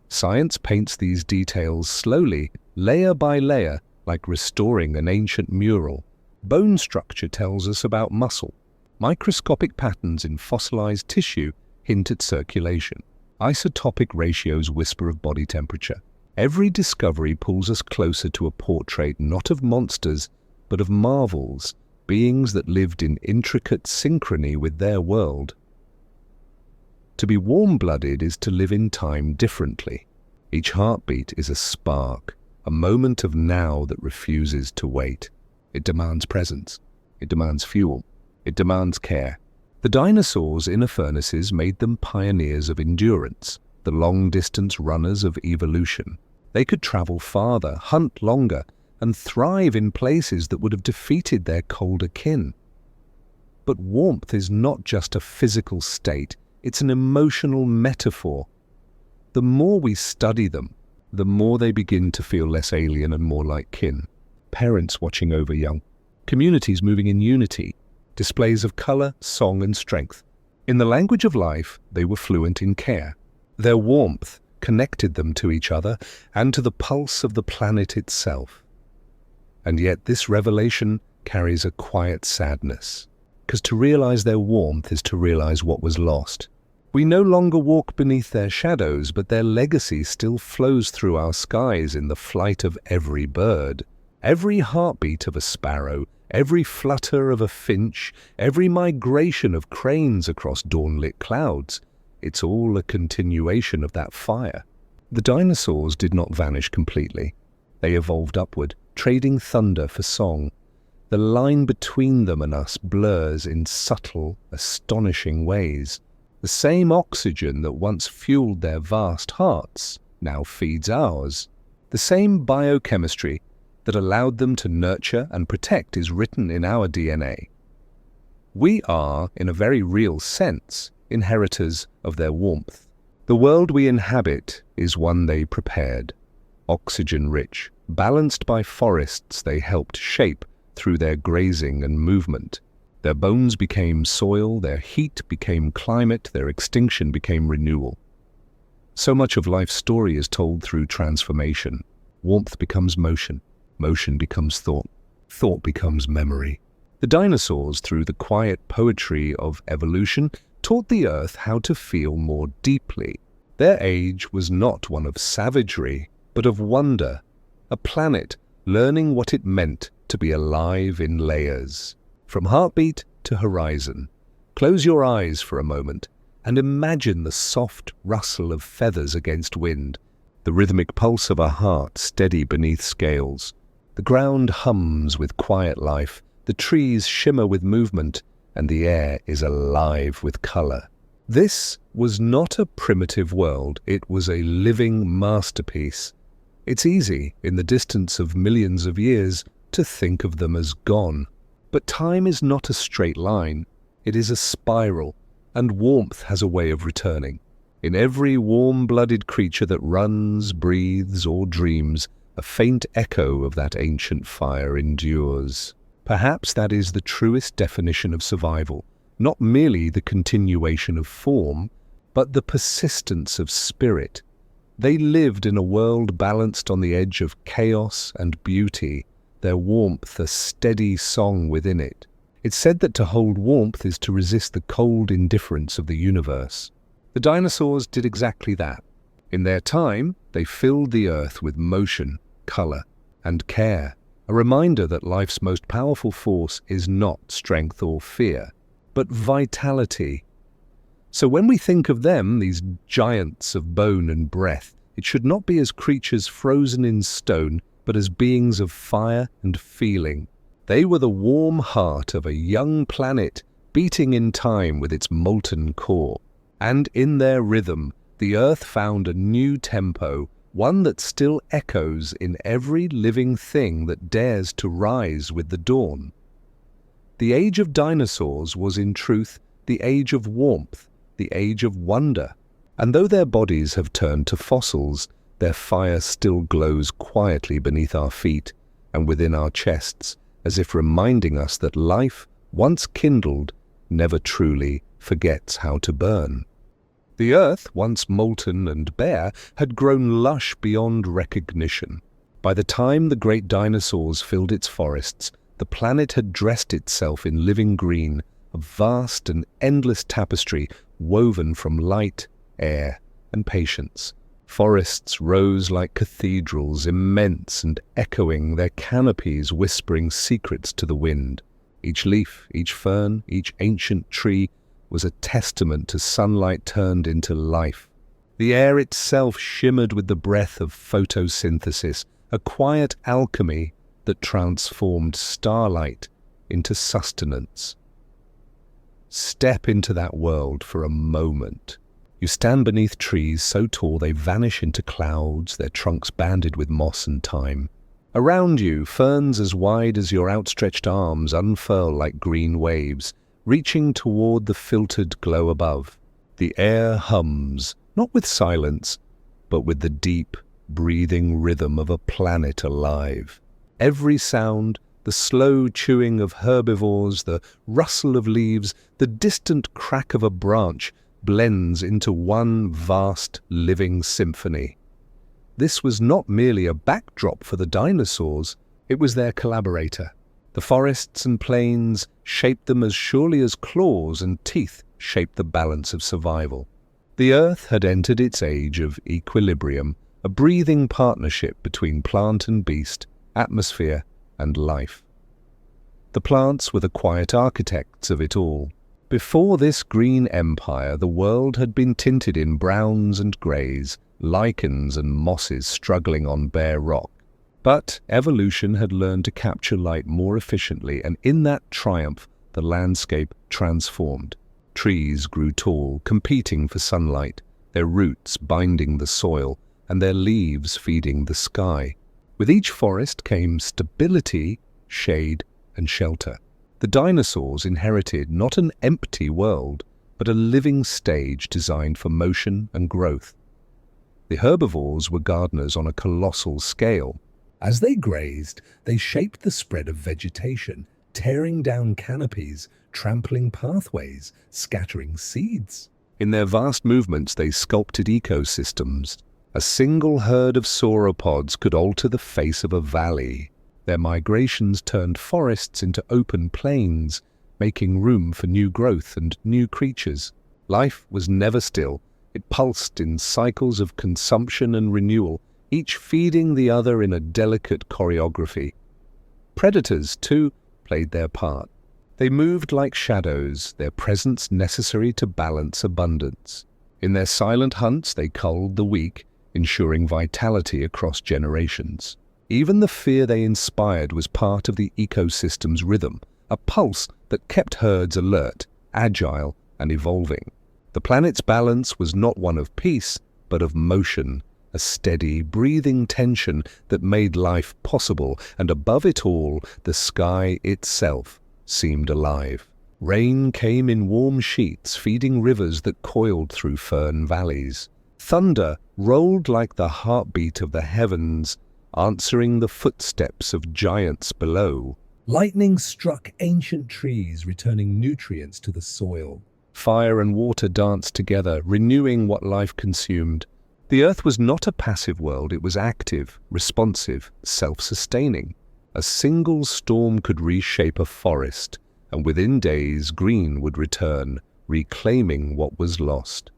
Science paints these details slowly, layer by layer, like restoring an ancient mural. Bone structure tells us about muscle. Microscopic patterns in fossilized tissue hint at circulation. Isotopic ratios whisper of body temperature. Every discovery pulls us closer to a portrait not of monsters, but of marvels, beings that lived in intricate synchrony with their world. To be warm-blooded is to live in time differently. Each heartbeat is a spark, a moment of now that refuses to wait. It demands presence. It demands fuel. It demands care. The dinosaurs' inner furnaces made them pioneers of endurance, the long-distance runners of evolution. They could travel farther, hunt longer, and thrive in places that would have defeated their colder kin. But warmth is not just a physical state, it's an emotional metaphor. The more we study them, the more they begin to feel less alien and more like kin. Parents watching over young, communities moving in unity, displays of color, song, and strength. In the language of life, they were fluent in care. Their warmth connected them to each other and to the pulse of the planet itself. And yet this revelation carries a quiet sadness, because to realize their warmth is to realize what was lost. We no longer walk beneath their shadows, but their legacy still flows through our skies in the flight of every bird. Every heartbeat of a sparrow, every flutter of a finch, every migration of cranes across dawn-lit clouds, it's all a continuation of that fire. The dinosaurs did not vanish completely. They evolved upward, trading thunder for song. The line between them and us blurs in subtle, astonishing ways. The same oxygen that once fueled their vast hearts now feeds ours. The same biochemistry that allowed them to nurture and protect is written in our DNA. We are, in a very real sense, inheritors of their warmth. The world we inhabit is one they prepared, oxygen-rich, balanced by forests they helped shape through their grazing and movement. Their bones became soil, their heat became climate, their extinction became renewal. So much of life's story is told through transformation. Warmth becomes motion, motion becomes thought, thought becomes memory. The dinosaurs, through the quiet poetry of evolution, taught the earth how to feel more deeply. Their age was not one of savagery, but of wonder, a planet learning what it meant to be alive in layers. From heartbeat to horizon, close your eyes for a moment and imagine the soft rustle of feathers against wind, the rhythmic pulse of a heart steady beneath scales. The ground hums with quiet life, the trees shimmer with movement, and the air is alive with color. This was not a primitive world, it was a living masterpiece. It's easy, in the distance of millions of years, to think of them as gone. But time is not a straight line, it is a spiral, and warmth has a way of returning. In every warm-blooded creature that runs, breathes, or dreams, a faint echo of that ancient fire endures. Perhaps that is the truest definition of survival, not merely the continuation of form, but the persistence of spirit. They lived in a world balanced on the edge of chaos and beauty, their warmth a steady song within it. It's said that to hold warmth is to resist the cold indifference of the universe. The dinosaurs did exactly that. In their time, they filled the earth with motion, color, and care, a reminder that life's most powerful force is not strength or fear, but vitality. So when we think of them, these giants of bone and breath, it should not be as creatures frozen in stone, but as beings of fire and feeling. They were the warm heart of a young planet beating in time with its molten core. And in their rhythm, the earth found a new tempo, one that still echoes in every living thing that dares to rise with the dawn. The age of dinosaurs was in truth the age of warmth, the age of wonder. And though their bodies have turned to fossils, their fire still glows quietly beneath our feet and within our chests, as if reminding us that life, once kindled, never truly forgets how to burn. The earth, once molten and bare, had grown lush beyond recognition. By the time the great dinosaurs filled its forests, the planet had dressed itself in living green, a vast and endless tapestry woven from light, air, and patience. Forests rose like cathedrals, immense and echoing, their canopies whispering secrets to the wind. Each leaf, each fern, each ancient tree was a testament to sunlight turned into life. The air itself shimmered with the breath of photosynthesis, a quiet alchemy that transformed starlight into sustenance. Step into that world for a moment. You stand beneath trees so tall they vanish into clouds, their trunks banded with moss and thyme. Around you, ferns as wide as your outstretched arms unfurl like green waves, reaching toward the filtered glow above. The air hums, not with silence, but with the deep, breathing rhythm of a planet alive. Every sound, the slow chewing of herbivores, the rustle of leaves, the distant crack of a branch, blends into one vast living symphony. This was not merely a backdrop for the dinosaurs, it was their collaborator. The forests and plains shaped them as surely as claws and teeth shaped the balance of survival. The earth had entered its age of equilibrium, a breathing partnership between plant and beast, atmosphere and life. The plants were the quiet architects of it all. Before this green empire, the world had been tinted in browns and greys, lichens and mosses struggling on bare rock. But evolution had learned to capture light more efficiently, and in that triumph, the landscape transformed. Trees grew tall, competing for sunlight, their roots binding the soil, and their leaves feeding the sky. With each forest came stability, shade, and shelter. The dinosaurs inherited not an empty world, but a living stage designed for motion and growth. The herbivores were gardeners on a colossal scale. As they grazed, they shaped the spread of vegetation, tearing down canopies, trampling pathways, scattering seeds. In their vast movements, they sculpted ecosystems. A single herd of sauropods could alter the face of a valley. Their migrations turned forests into open plains, making room for new growth and new creatures. Life was never still. It pulsed in cycles of consumption and renewal, each feeding the other in a delicate choreography. Predators, too, played their part. They moved like shadows, their presence necessary to balance abundance. In their silent hunts, they culled the weak, ensuring vitality across generations. Even the fear they inspired was part of the ecosystem's rhythm, a pulse that kept herds alert, agile, and evolving. The planet's balance was not one of peace, but of motion, a steady, breathing tension that made life possible, and above it all, the sky itself seemed alive. Rain came in warm sheets, feeding rivers that coiled through fern valleys. Thunder rolled like the heartbeat of the heavens, answering the footsteps of giants below. Lightning struck ancient trees, returning nutrients to the soil. Fire and water danced together, renewing what life consumed. The earth was not a passive world, it was active, responsive, self-sustaining. A single storm could reshape a forest, and within days green would return, reclaiming what was lost.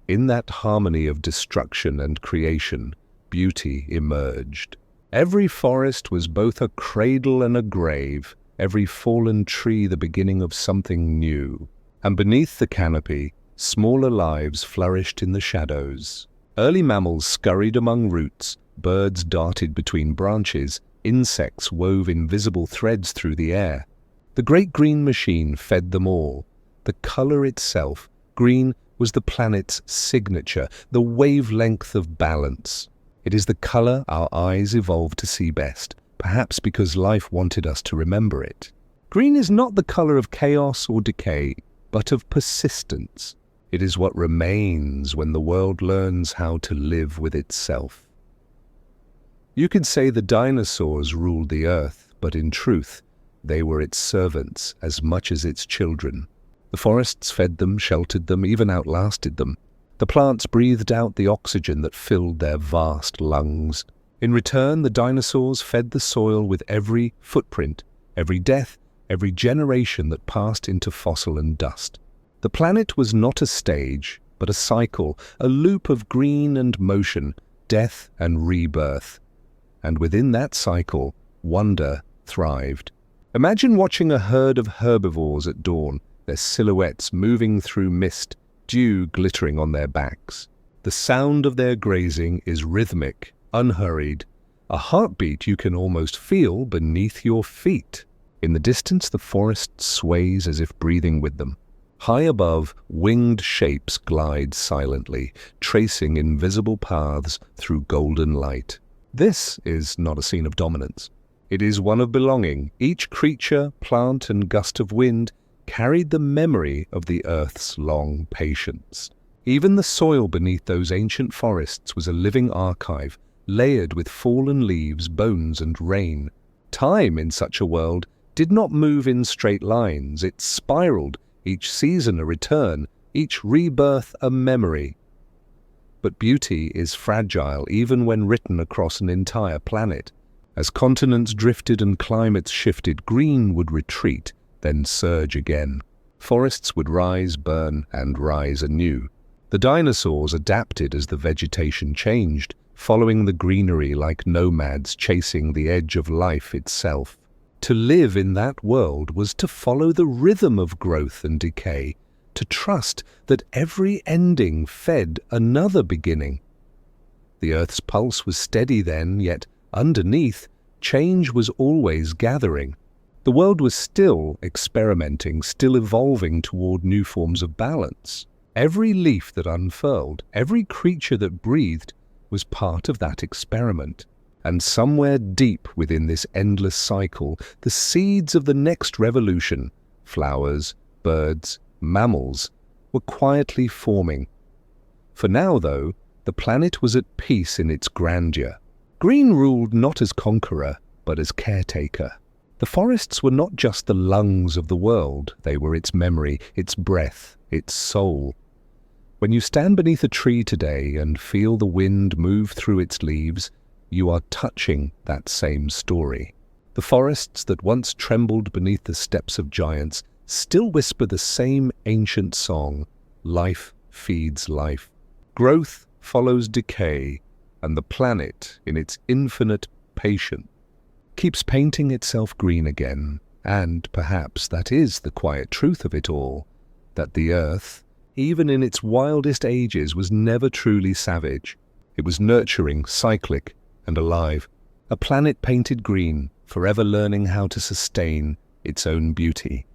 In that harmony of destruction and creation, beauty emerged. Every forest was both a cradle and a grave, every fallen tree the beginning of something new. And beneath the canopy, smaller lives flourished in the shadows. Early mammals scurried among roots, birds darted between branches, insects wove invisible threads through the air. The great green machine fed them all. The color itself, green, was the planet's signature, the wavelength of balance. It is the color our eyes evolved to see best, perhaps because life wanted us to remember it. Green is not the color of chaos or decay, but of persistence. It is what remains when the world learns how to live with itself. You could say the dinosaurs ruled the earth, but in truth, they were its servants as much as its children. The forests fed them, sheltered them, even outlasted them. The plants breathed out the oxygen that filled their vast lungs. In return, the dinosaurs fed the soil with every footprint, every death, every generation that passed into fossil and dust. The planet was not a stage, but a cycle, a loop of green and motion, death and rebirth. And within that cycle, wonder thrived. Imagine watching a herd of herbivores at dawn, their silhouettes moving through mist, dew glittering on their backs. The sound of their grazing is rhythmic, unhurried, a heartbeat you can almost feel beneath your feet. In the distance, the forest sways as if breathing with them. High above, winged shapes glide silently, tracing invisible paths through golden light. This is not a scene of dominance. It is one of belonging. Each creature, plant, and gust of wind carried the memory of the earth's long patience. Even the soil beneath those ancient forests was a living archive, layered with fallen leaves, bones, and rain. Time in such a world did not move in straight lines. It spiraled, each season a return, each rebirth a memory. But beauty is fragile even when written across an entire planet. As continents drifted and climates shifted, green would retreat, then surge again. Forests would rise, burn, and rise anew. The dinosaurs adapted as the vegetation changed, following the greenery like nomads chasing the edge of life itself. To live in that world was to follow the rhythm of growth and decay, to trust that every ending fed another beginning. The Earth's pulse was steady then, yet Underneath, change was always gathering. The world was still experimenting, still evolving toward new forms of balance. Every leaf that unfurled, every creature that breathed, was part of that experiment. And somewhere deep within this endless cycle, the seeds of the next revolution, flowers, birds, mammals, were quietly forming. For now, though, the planet was at peace in its grandeur. Green ruled not as conqueror, but as caretaker. The forests were not just the lungs of the world, they were its memory, its breath, its soul. When you stand beneath a tree today and feel the wind move through its leaves, you are touching that same story. The forests that once trembled beneath the steps of giants still whisper the same ancient song, life feeds life. Growth follows decay, and the planet, in its infinite patience, keeps painting itself green again. And perhaps that is the quiet truth of it all, that the earth, even in its wildest ages, was never truly savage. It was nurturing, cyclic, and alive. A planet painted green, forever learning how to sustain its own beauty.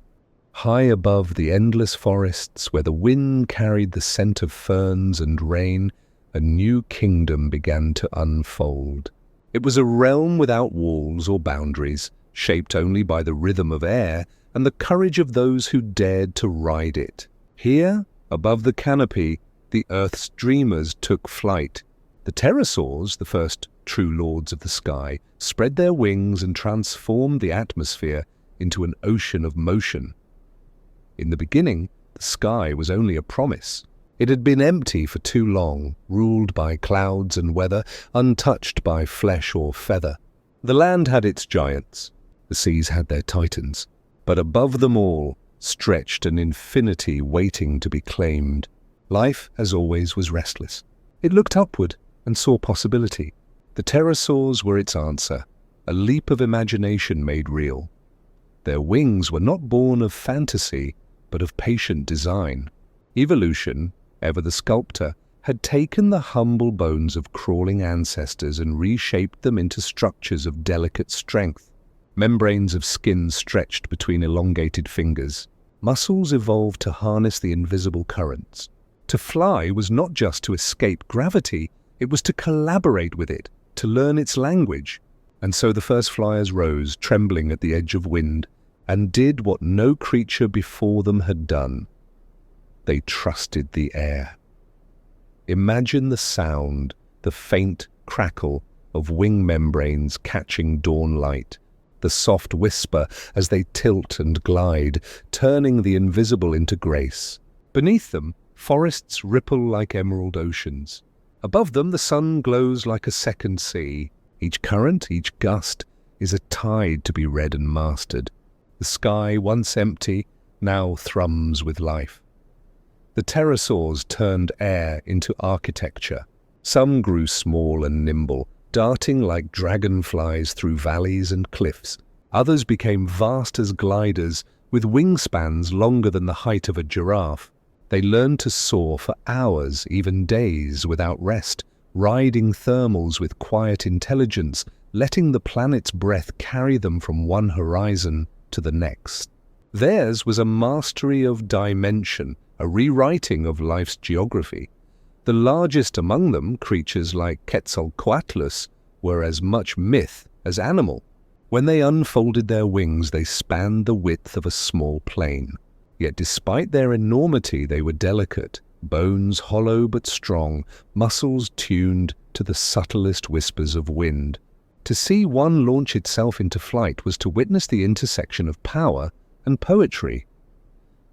High above the endless forests, where the wind carried the scent of ferns and rain, a new kingdom began to unfold. It was a realm without walls or boundaries, shaped only by the rhythm of air and the courage of those who dared to ride it. Here, above the canopy, the Earth's dreamers took flight. The pterosaurs, the first true lords of the sky, spread their wings and transformed the atmosphere into an ocean of motion. In the beginning, the sky was only a promise. It had been empty for too long, ruled by clouds and weather, untouched by flesh or feather. The land had its giants, the seas had their titans, but above them all stretched an infinity waiting to be claimed. Life, as always, was restless. It looked upward and saw possibility. The pterosaurs were its answer, a leap of imagination made real. Their wings were not born of fantasy, but of patient design. Evolution, ever the sculptor, had taken the humble bones of crawling ancestors and reshaped them into structures of delicate strength. Membranes of skin stretched between elongated fingers. Muscles evolved to harness the invisible currents. To fly was not just to escape gravity, it was to collaborate with it, to learn its language. And so the first flyers rose, trembling at the edge of wind, and did what no creature before them had done. They trusted the air. Imagine the sound, the faint crackle of wing membranes catching dawn light, the soft whisper as they tilt and glide, turning the invisible into grace. Beneath them, forests ripple like emerald oceans. Above them, the sun glows like a second sea. Each current, each gust, is a tide to be read and mastered. The sky, once empty, now thrums with life. The pterosaurs turned air into architecture. Some grew small and nimble, darting like dragonflies through valleys and cliffs. Others became vast as gliders, with wingspans longer than the height of a giraffe. They learned to soar for hours, even days, without rest, riding thermals with quiet intelligence, letting the planet's breath carry them from one horizon to the next. Theirs was a mastery of dimension, a rewriting of life's geography. The largest among them, creatures like Quetzalcoatlus, were as much myth as animal. When they unfolded their wings, they spanned the width of a small plain. Yet despite their enormity, they were delicate, bones hollow but strong, muscles tuned to the subtlest whispers of wind. To see one launch itself into flight was to witness the intersection of power and poetry.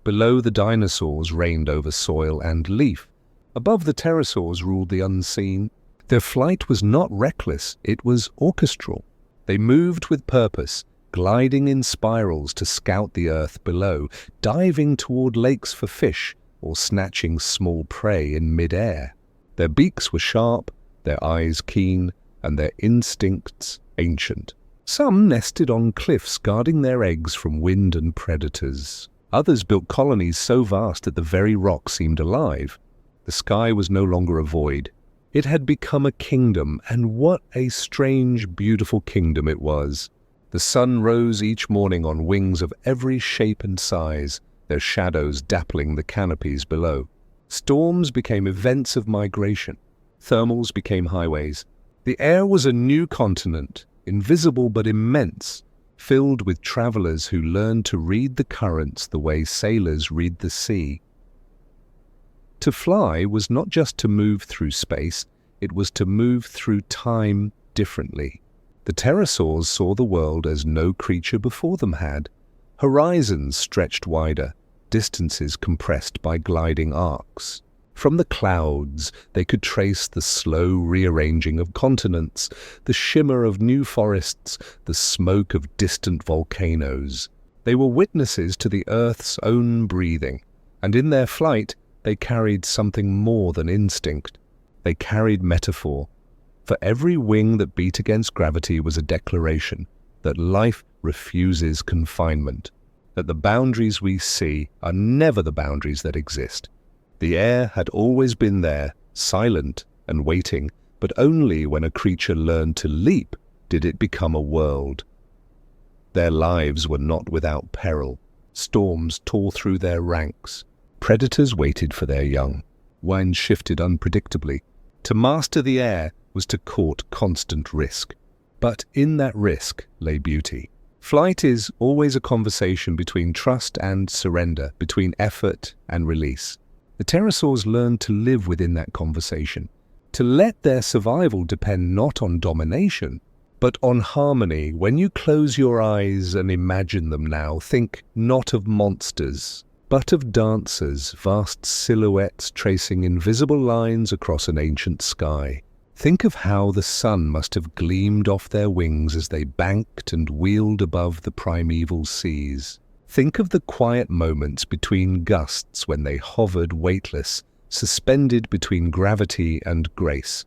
Below, the dinosaurs reigned over soil and leaf. Above, the pterosaurs ruled the unseen. Their flight was not reckless, it was orchestral. They moved with purpose, gliding in spirals to scout the earth below, diving toward lakes for fish, or snatching small prey in mid-air. Their beaks were sharp, their eyes keen, and their instincts ancient. Some nested on cliffs, guarding their eggs from wind and predators. Others built colonies so vast that the very rock seemed alive. The sky was no longer a void. It had become a kingdom, and what a strange, beautiful kingdom it was. The sun rose each morning on wings of every shape and size, their shadows dappling the canopies below. Storms became events of migration. Thermals became highways. The air was a new continent, invisible but immense, filled with travelers who learned to read the currents the way sailors read the sea. To fly was not just to move through space, it was to move through time differently. The pterosaurs saw the world as no creature before them had. Horizons stretched wider, distances compressed by gliding arcs. From the clouds, they could trace the slow rearranging of continents, the shimmer of new forests, the smoke of distant volcanoes. They were witnesses to the Earth's own breathing, and in their flight, they carried something more than instinct. They carried metaphor. For every wing that beat against gravity was a declaration that life refuses confinement, that the boundaries we see are never the boundaries that exist. The air had always been there, silent and waiting, but only when a creature learned to leap did it become a world. Their lives were not without peril. Storms tore through their ranks. Predators waited for their young. Winds shifted unpredictably. To master the air was to court constant risk. But in that risk lay beauty. Flight is always a conversation between trust and surrender, between effort and release. The pterosaurs learned to live within that conversation, to let their survival depend not on domination, but on harmony. When you close your eyes and imagine them now, think not of monsters, but of dancers, vast silhouettes tracing invisible lines across an ancient sky. Think of how the sun must have gleamed off their wings as they banked and wheeled above the primeval seas. Think of the quiet moments between gusts when they hovered weightless, suspended between gravity and grace.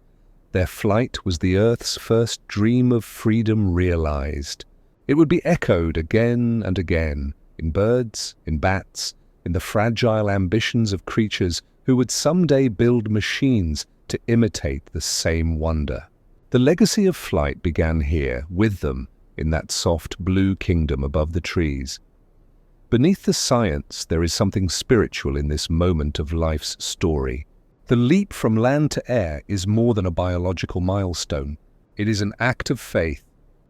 Their flight was the Earth's first dream of freedom realized. It would be echoed again and again, in birds, in bats, in the fragile ambitions of creatures who would someday build machines to imitate the same wonder. The legacy of flight began here, with them, in that soft blue kingdom above the trees. Beneath the science, there is something spiritual in this moment of life's story. The leap from land to air is more than a biological milestone. It is an act of faith.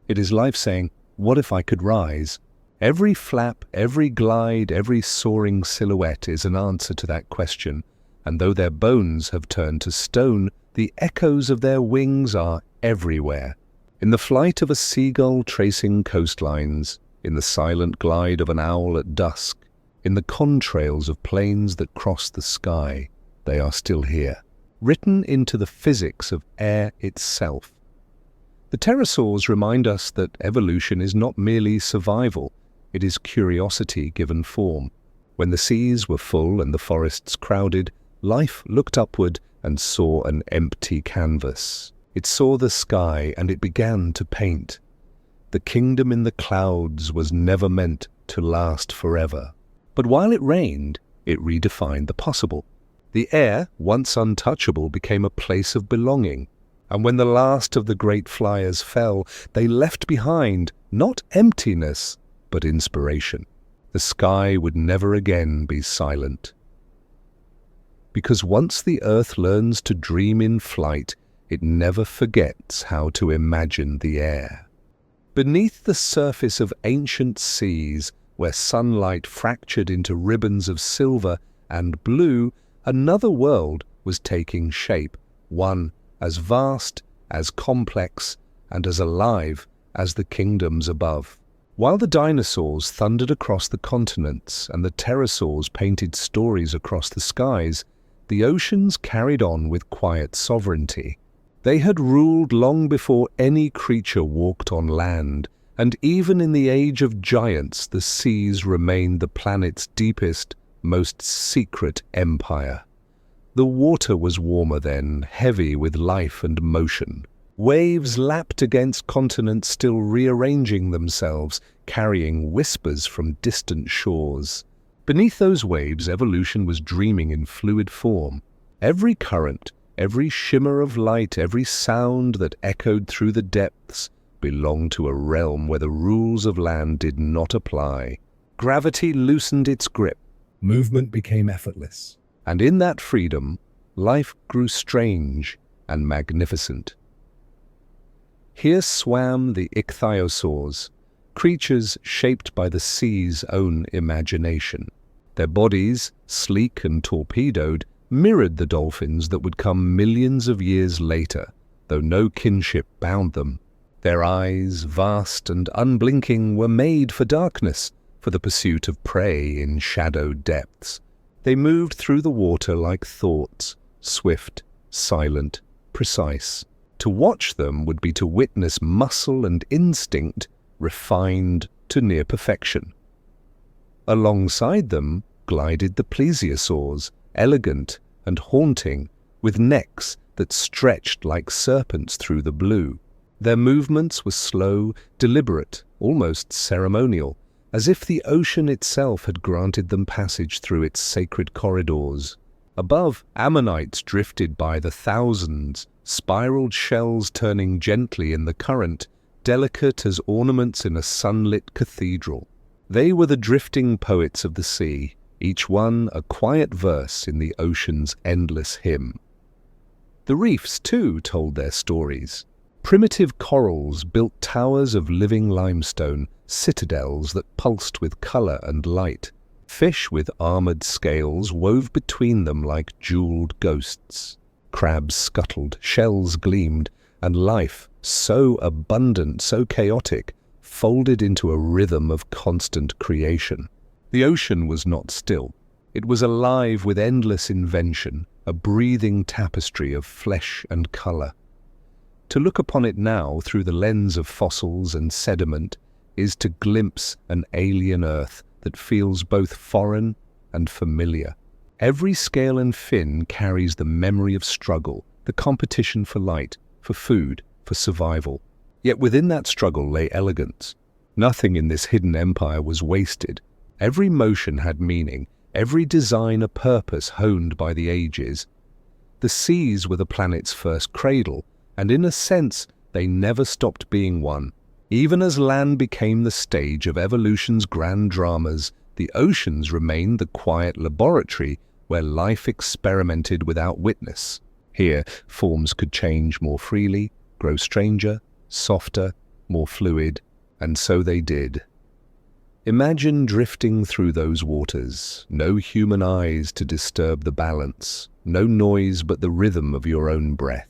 It is life saying, "What if I could rise?" Every flap, every glide, every soaring silhouette is an answer to that question, and though their bones have turned to stone, the echoes of their wings are everywhere. In the flight of a seagull tracing coastlines, in the silent glide of an owl at dusk, in the contrails of planes that cross the sky, they are still here, written into the physics of air itself. The pterosaurs remind us that evolution is not merely survival, it is curiosity given form. When the seas were full and the forests crowded, life looked upward and saw an empty canvas. It saw the sky and it began to paint. The kingdom in the clouds was never meant to last forever. But while it reigned, it redefined the possible. The air, once untouchable, became a place of belonging. And when the last of the great flyers fell, they left behind not emptiness, but inspiration. The sky would never again be silent. Because once the earth learns to dream in flight, it never forgets how to imagine the air. Beneath the surface of ancient seas, where sunlight fractured into ribbons of silver and blue, another world was taking shape, one as vast, as complex, and as alive as the kingdoms above. While the dinosaurs thundered across the continents and the pterosaurs painted stories across the skies, the oceans carried on with quiet sovereignty. They had ruled long before any creature walked on land, and even in the age of giants, the seas remained the planet's deepest, most secret empire. The water was warmer then, heavy with life and motion. Waves lapped against continents, still rearranging themselves, carrying whispers from distant shores. Beneath those waves, evolution was dreaming in fluid form. Every current, Every shimmer of light, every sound that echoed through the depths belonged to a realm where the rules of land did not apply. Gravity loosened its grip. Movement became effortless. And in that freedom, life grew strange and magnificent. Here swam the ichthyosaurs, creatures shaped by the sea's own imagination. Their bodies, sleek and torpedoed, mirrored the dolphins that would come millions of years later, though no kinship bound them. Their eyes, vast and unblinking, were made for darkness, for the pursuit of prey in shadowed depths. They moved through the water like thoughts, swift, silent, precise. To watch them would be to witness muscle and instinct refined to near perfection. Alongside them glided the plesiosaurs, elegant and haunting, with necks that stretched like serpents through the blue. Their movements were slow, deliberate, almost ceremonial, as if the ocean itself had granted them passage through its sacred corridors. Above, ammonites drifted by the thousands, spiraled shells turning gently in the current, delicate as ornaments in a sunlit cathedral. They were the drifting poets of the sea, each one a quiet verse in the ocean's endless hymn. The reefs, too, told their stories. Primitive corals built towers of living limestone, citadels that pulsed with color and light. Fish with armored scales wove between them like jeweled ghosts. Crabs scuttled, shells gleamed, and life, so abundant, so chaotic, folded into a rhythm of constant creation. The ocean was not still. It was alive with endless invention, a breathing tapestry of flesh and color. To look upon it now through the lens of fossils and sediment is to glimpse an alien earth that feels both foreign and familiar. Every scale and fin carries the memory of struggle, the competition for light, for food, for survival. Yet within that struggle lay elegance. Nothing in this hidden empire was wasted. Every motion had meaning, every design a purpose honed by the ages. The seas were the planet's first cradle, and in a sense they never stopped being one. Even as land became the stage of evolution's grand dramas, the oceans remained the quiet laboratory where life experimented without witness. Here, forms could change more freely, grow stranger, softer, more fluid, and so they did. Imagine drifting through those waters, no human eyes to disturb the balance, no noise but the rhythm of your own breath.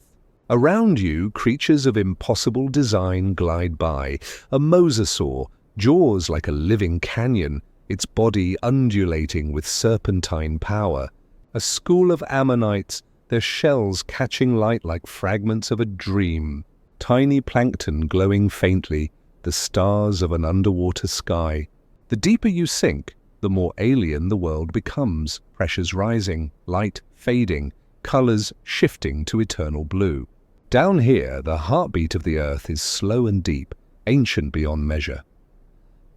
Around you, creatures of impossible design glide by, a mosasaur, jaws like a living canyon, its body undulating with serpentine power, a school of ammonites, their shells catching light like fragments of a dream, tiny plankton glowing faintly, the stars of an underwater sky. The deeper you sink, the more alien the world becomes, pressures rising, light fading, colors shifting to eternal blue. Down here, the heartbeat of the earth is slow and deep, ancient beyond measure.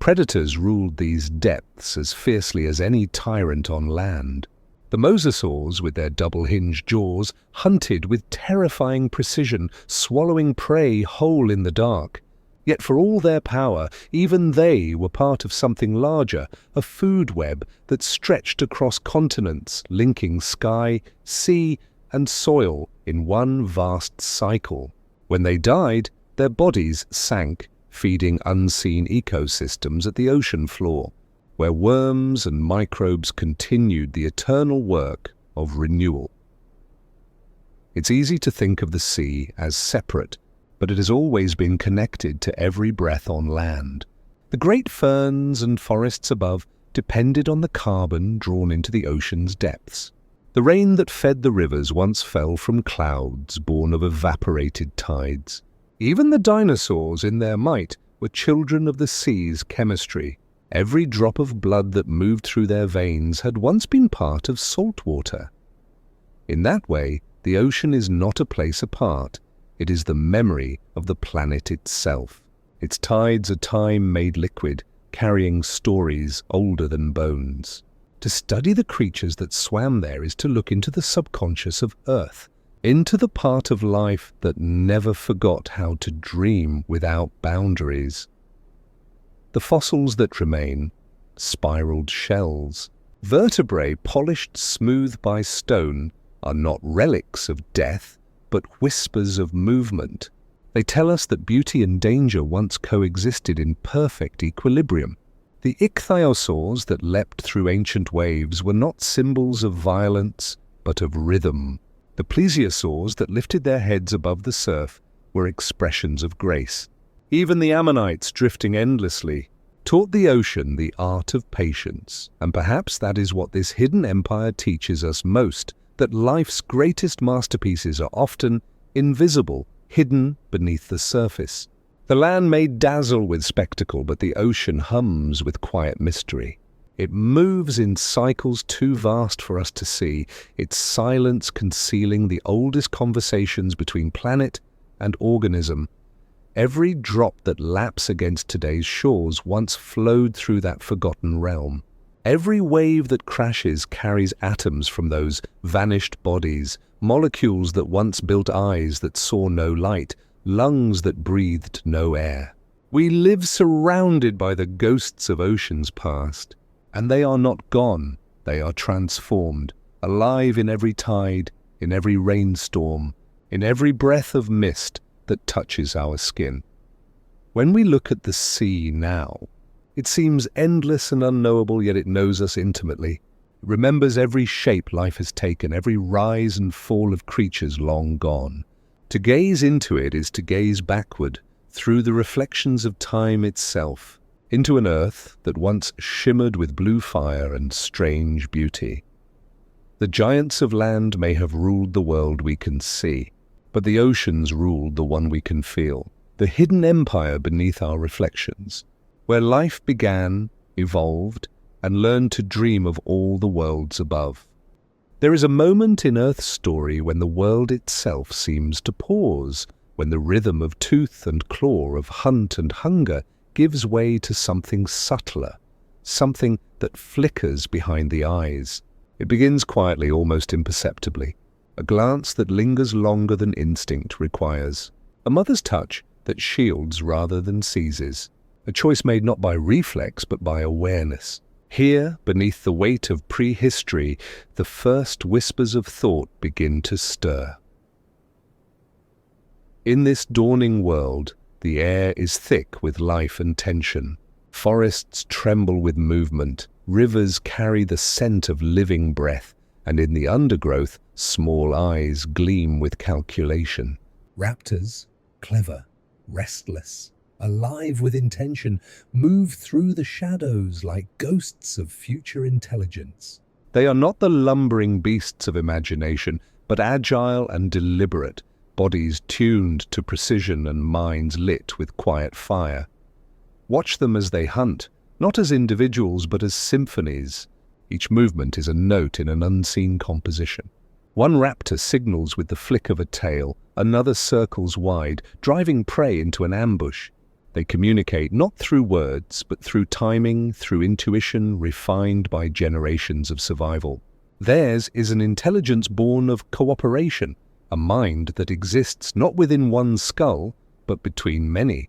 Predators ruled these depths as fiercely as any tyrant on land. The mosasaurs, with their double-hinged jaws, hunted with terrifying precision, swallowing prey whole in the dark. Yet for all their power, even they were part of something larger, a food web that stretched across continents, linking sky, sea, and soil in one vast cycle. When they died, their bodies sank, feeding unseen ecosystems at the ocean floor, where worms and microbes continued the eternal work of renewal. It's easy to think of the sea as separate, but it has always been connected to every breath on land. The great ferns and forests above depended on the carbon drawn into the ocean's depths. The rain that fed the rivers once fell from clouds born of evaporated tides. Even the dinosaurs, in their might, were children of the sea's chemistry. Every drop of blood that moved through their veins had once been part of salt water. In that way, the ocean is not a place apart. It is the memory of the planet itself. Its tides are time made liquid, carrying stories older than bones. To study the creatures that swam there is to look into the subconscious of Earth, into the part of life that never forgot how to dream without boundaries. The fossils that remain, spiraled shells, vertebrae polished smooth by stone, are not relics of death, but whispers of movement. They tell us that beauty and danger once coexisted in perfect equilibrium. The ichthyosaurs that leapt through ancient waves were not symbols of violence, but of rhythm. The plesiosaurs that lifted their heads above the surf were expressions of grace. Even the ammonites, drifting endlessly, taught the ocean the art of patience. And perhaps that is what this hidden empire teaches us most, that life's greatest masterpieces are often invisible, hidden beneath the surface. The land may dazzle with spectacle, but the ocean hums with quiet mystery. It moves in cycles too vast for us to see, its silence concealing the oldest conversations between planet and organism. Every drop that laps against today's shores once flowed through that forgotten realm. Every wave that crashes carries atoms from those vanished bodies, molecules that once built eyes that saw no light, lungs that breathed no air. We live surrounded by the ghosts of oceans past, and they are not gone, they are transformed, alive in every tide, in every rainstorm, in every breath of mist that touches our skin. When we look at the sea now, it seems endless and unknowable, yet it knows us intimately. It remembers every shape life has taken, every rise and fall of creatures long gone. To gaze into it is to gaze backward, through the reflections of time itself, into an earth that once shimmered with blue fire and strange beauty. The giants of land may have ruled the world we can see, but the oceans ruled the one we can feel, the hidden empire beneath our reflections, where life began, evolved, and learned to dream of all the worlds above. There is a moment in Earth's story when the world itself seems to pause, when the rhythm of tooth and claw, of hunt and hunger, gives way to something subtler, something that flickers behind the eyes. It begins quietly, almost imperceptibly, a glance that lingers longer than instinct requires, a mother's touch that shields rather than seizes, a choice made not by reflex but by awareness. Here, beneath the weight of prehistory, the first whispers of thought begin to stir. In this dawning world, the air is thick with life and tension. Forests tremble with movement, rivers carry the scent of living breath, and in the undergrowth, small eyes gleam with calculation. Raptors, clever, restless, alive with intention, move through the shadows like ghosts of future intelligence. They are not the lumbering beasts of imagination, but agile and deliberate, bodies tuned to precision and minds lit with quiet fire. Watch them as they hunt, not as individuals but as symphonies. Each movement is a note in an unseen composition. One raptor signals with the flick of a tail, another circles wide, driving prey into an ambush. They communicate not through words, but through timing, through intuition refined by generations of survival. Theirs is an intelligence born of cooperation, a mind that exists not within one skull, but between many.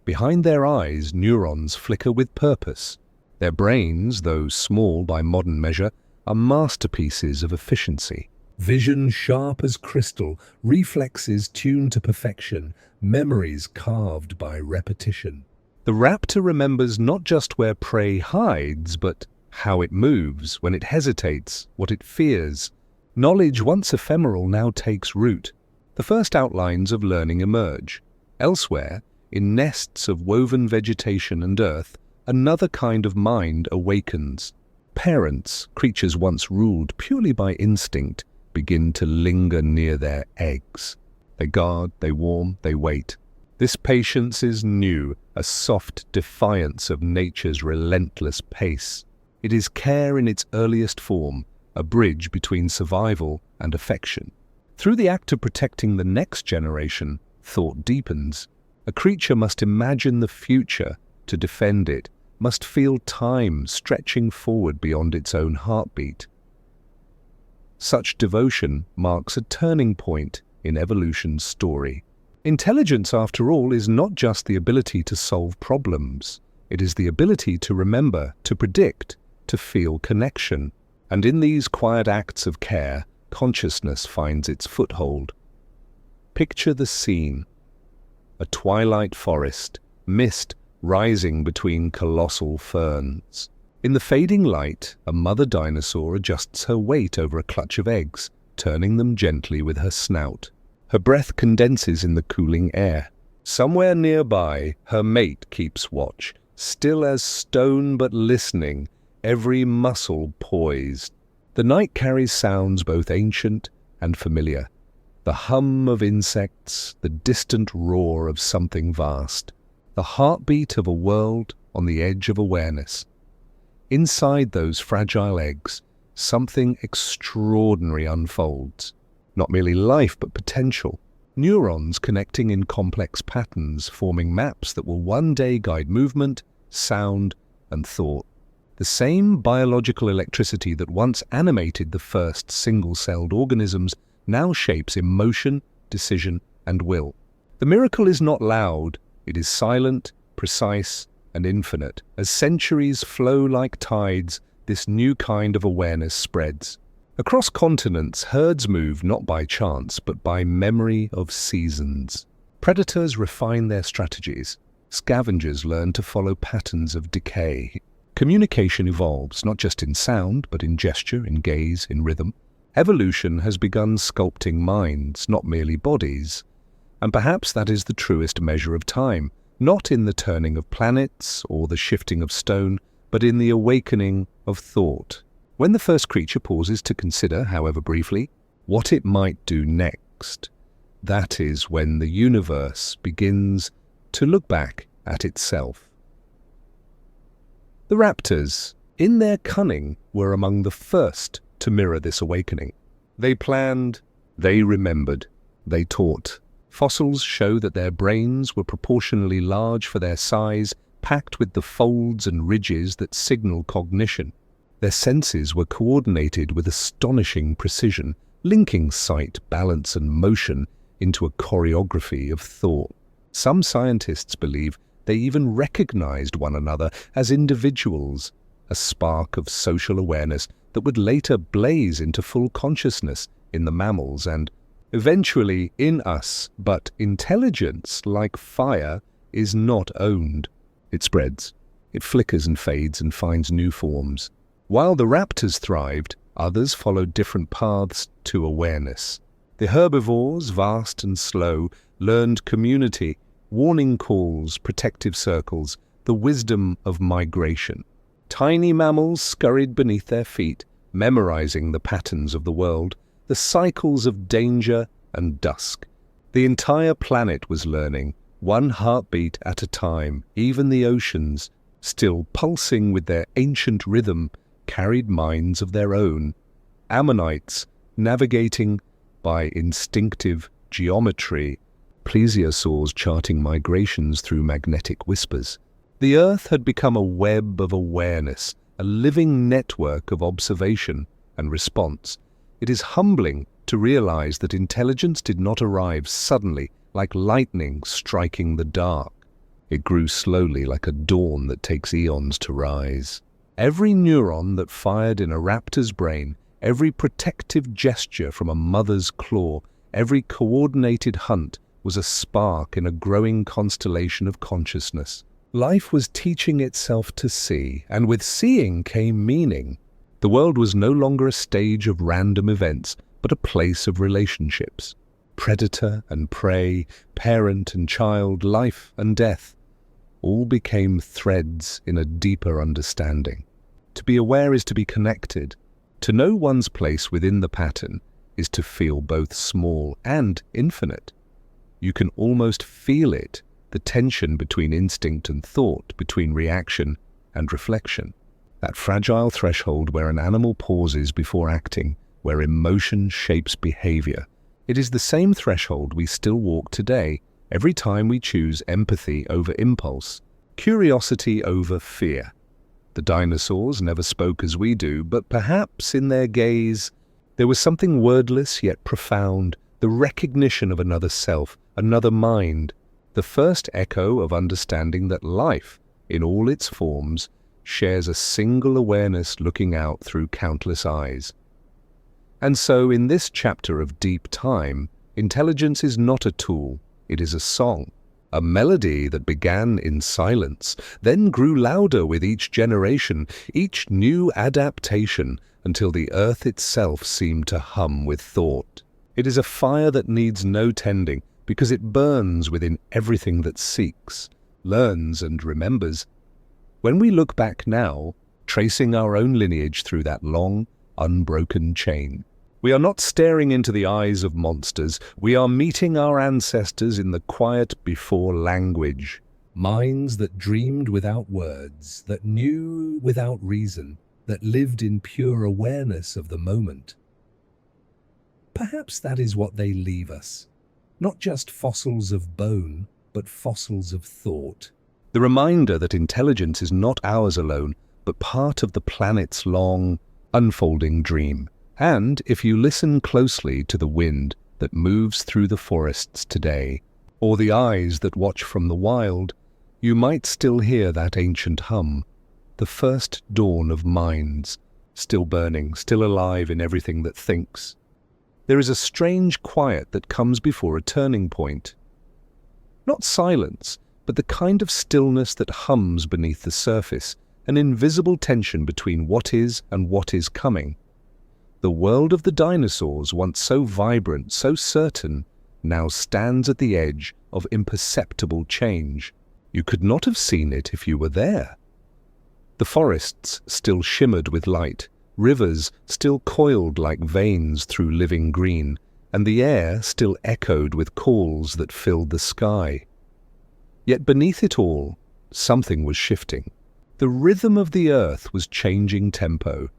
Behind their eyes, neurons flicker with purpose. Their brains, though small by modern measure, are masterpieces of efficiency. Vision sharp as crystal, reflexes tuned to perfection, memories carved by repetition. The raptor remembers not just where prey hides, but how it moves, when it hesitates, what it fears. Knowledge once ephemeral now takes root. The first outlines of learning emerge. Elsewhere, in nests of woven vegetation and earth, another kind of mind awakens. Parents, creatures once ruled purely by instinct, begin to linger near their eggs. They guard, they warm, they wait. This patience is new, a soft defiance of nature's relentless pace. It is care in its earliest form, a bridge between survival and affection. Through the act of protecting the next generation, thought deepens. A creature must imagine the future to defend it, must feel time stretching forward beyond its own heartbeat. Such devotion marks a turning point in evolution's story. Intelligence, after all, is not just the ability to solve problems. It is the ability to remember, to predict, to feel connection. And in these quiet acts of care, consciousness finds its foothold. Picture the scene. A twilight forest, mist rising between colossal ferns. In the fading light, a mother dinosaur adjusts her weight over a clutch of eggs, turning them gently with her snout. Her breath condenses in the cooling air. Somewhere nearby, her mate keeps watch, still as stone but listening, every muscle poised. The night carries sounds both ancient and familiar. The hum of insects, the distant roar of something vast. The heartbeat of a world on the edge of awareness. Inside those fragile eggs, something extraordinary unfolds. Not merely life, but potential. Neurons connecting in complex patterns, forming maps that will one day guide movement, sound, and thought. The same biological electricity that once animated the first single-celled organisms now shapes emotion, decision, and will. The miracle is not loud, it is silent, precise, and infinite. As centuries flow like tides, this new kind of awareness spreads. Across continents, herds move not by chance, but by memory of seasons. Predators refine their strategies. Scavengers learn to follow patterns of decay. Communication evolves, not just in sound, but in gesture, in gaze, in rhythm. Evolution has begun sculpting minds, not merely bodies. And perhaps that is the truest measure of time, not in the turning of planets or the shifting of stone, but in the awakening of thought. When the first creature pauses to consider, however briefly, what it might do next, that is when the universe begins to look back at itself. The raptors, in their cunning, were among the first to mirror this awakening. They planned, they remembered, they taught. Fossils show that their brains were proportionally large for their size, packed with the folds and ridges that signal cognition. Their senses were coordinated with astonishing precision, linking sight, balance, and motion into a choreography of thought. Some scientists believe they even recognized one another as individuals, a spark of social awareness that would later blaze into full consciousness in the mammals and eventually in us. But intelligence, like fire, is not owned. It spreads. It flickers and fades and finds new forms. While the raptors thrived, others followed different paths to awareness. The herbivores, vast and slow, learned community, warning calls, protective circles, the wisdom of migration. Tiny mammals scurried beneath their feet, memorizing the patterns of the world, the cycles of danger and dusk. The entire planet was learning, one heartbeat at a time. Even the oceans, still pulsing with their ancient rhythm, carried minds of their own. Ammonites, navigating by instinctive geometry, plesiosaurs charting migrations through magnetic whispers. The Earth had become a web of awareness, a living network of observation and response. It is humbling to realize that intelligence did not arrive suddenly, like lightning striking the dark. It grew slowly, like a dawn that takes eons to rise. Every neuron that fired in a raptor's brain, every protective gesture from a mother's claw, every coordinated hunt was a spark in a growing constellation of consciousness. Life was teaching itself to see, and with seeing came meaning. The world was no longer a stage of random events, but a place of relationships. Predator and prey, parent and child, life and death, all became threads in a deeper understanding. To be aware is to be connected. To know one's place within the pattern is to feel both small and infinite. You can almost feel it, the tension between instinct and thought, between reaction and reflection. That fragile threshold where an animal pauses before acting, where emotion shapes behavior. It is the same threshold we still walk today, every time we choose empathy over impulse, curiosity over fear. The dinosaurs never spoke as we do, but perhaps in their gaze There was something wordless yet profound, the recognition of another self, another mind, the first echo of understanding that life, in all its forms, shares a single awareness looking out through countless eyes. And so, in this chapter of Deep Time, intelligence is not a tool, it is a song, a melody that began in silence, then grew louder with each generation, each new adaptation, until the earth itself seemed to hum with thought. It is a fire that needs no tending, because it burns within everything that seeks, learns and remembers. When we look back now, tracing our own lineage through that long, unbroken chain, we are not staring into the eyes of monsters, we are meeting our ancestors in the quiet before language. Minds that dreamed without words, that knew without reason, that lived in pure awareness of the moment. Perhaps that is what they leave us. Not just fossils of bone, but fossils of thought. The reminder that intelligence is not ours alone, but part of the planet's long, unfolding dream. And if you listen closely to the wind that moves through the forests today, or the eyes that watch from the wild, you might still hear that ancient hum, the first dawn of minds, still burning, still alive in everything that thinks. There is a strange quiet that comes before a turning point. Not silence, but the kind of stillness that hums beneath the surface, an invisible tension between what is and what is coming. The world of the dinosaurs, once so vibrant, so certain, now stands at the edge of imperceptible change. You could not have seen it if you were there. The forests still shimmered with light, rivers still coiled like veins through living green, and the air still echoed with calls that filled the sky. Yet beneath it all, something was shifting. The rhythm of the earth was changing tempo.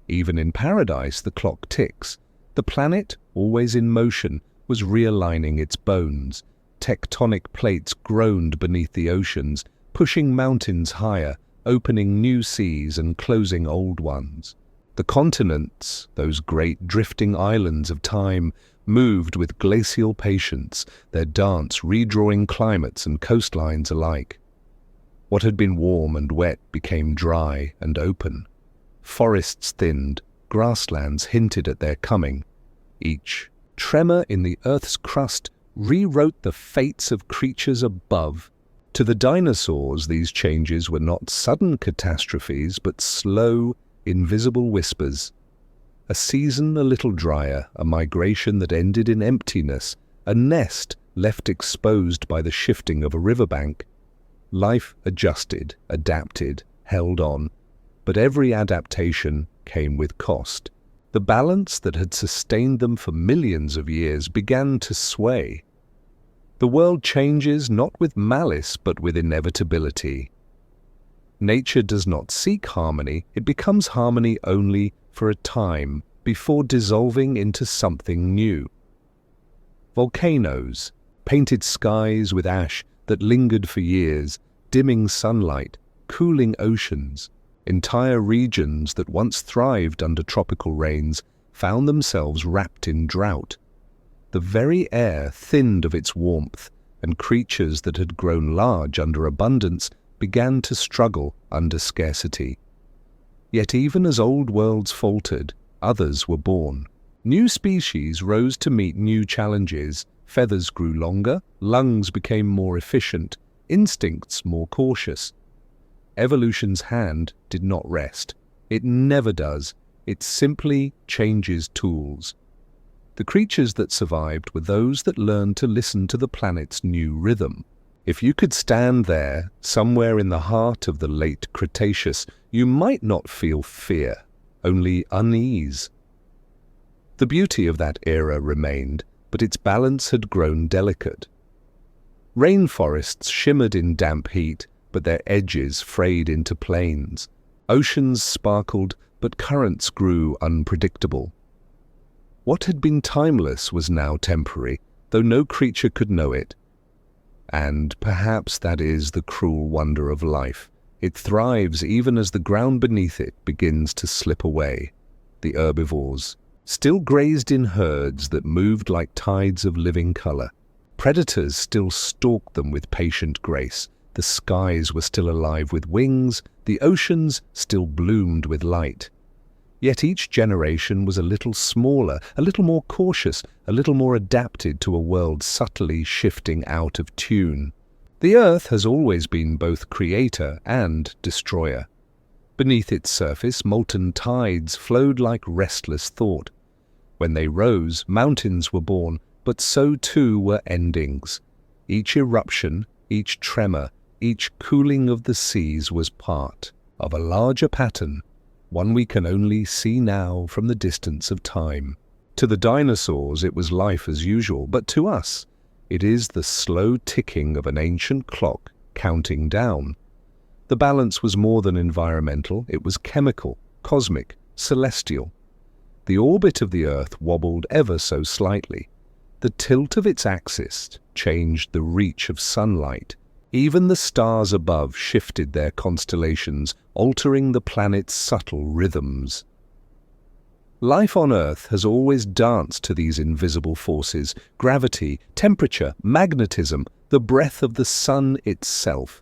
Even in paradise, the clock ticks. The planet, always in motion, was realigning its bones. Tectonic plates groaned beneath the oceans, pushing mountains higher, opening new seas and closing old ones. The continents, those great drifting islands of time, moved with glacial patience, their dance redrawing climates and coastlines alike. What had been warm and wet became dry and open. Forests thinned, grasslands hinted at their coming. Each tremor in the Earth's crust rewrote the fates of creatures above. To the dinosaurs, these changes were not sudden catastrophes, but slow, invisible whispers. A season a little drier, a migration that ended in emptiness, a nest left exposed by the shifting of a riverbank. Life adjusted, adapted, held on. But every adaptation came with cost. The balance that had sustained them for millions of years began to sway. The world changes not with malice but with inevitability. Nature does not seek harmony, it becomes harmony only for a time before dissolving into something new. Volcanoes, painted skies with ash that lingered for years, dimming sunlight, cooling oceans. Entire regions that once thrived under tropical rains found themselves wrapped in drought. The very air thinned of its warmth, and creatures that had grown large under abundance began to struggle under scarcity. Yet even as old worlds faltered, others were born. New species rose to meet new challenges. Feathers grew longer, lungs became more efficient, instincts more cautious. Evolution's hand did not rest. It never does. It simply changes tools. The creatures that survived were those that learned to listen to the planet's new rhythm. If you could stand there, somewhere in the heart of the late Cretaceous, you might not feel fear, only unease. The beauty of that era remained, but its balance had grown delicate. Rainforests shimmered in damp heat, but their edges frayed into plains. Oceans sparkled, but currents grew unpredictable. What had been timeless was now temporary, though no creature could know it. And perhaps that is the cruel wonder of life. It thrives even as the ground beneath it begins to slip away. The herbivores, still grazed in herds that moved like tides of living color. Predators still stalked them with patient grace. The skies were still alive with wings, the oceans still bloomed with light. Yet each generation was a little smaller, a little more cautious, a little more adapted to a world subtly shifting out of tune. The Earth has always been both creator and destroyer. Beneath its surface, molten tides flowed like restless thought. When they rose, mountains were born, but so too were endings. Each eruption, each tremor, each cooling of the seas was part of a larger pattern, one we can only see now from the distance of time. To the dinosaurs it was life as usual, but to us it is the slow ticking of an ancient clock counting down. The balance was more than environmental, it was chemical, cosmic, celestial. The orbit of the Earth wobbled ever so slightly. The tilt of its axis changed the reach of sunlight. Even the stars above shifted their constellations, altering the planet's subtle rhythms. Life on Earth has always danced to these invisible forces: gravity, temperature, magnetism, the breath of the sun itself.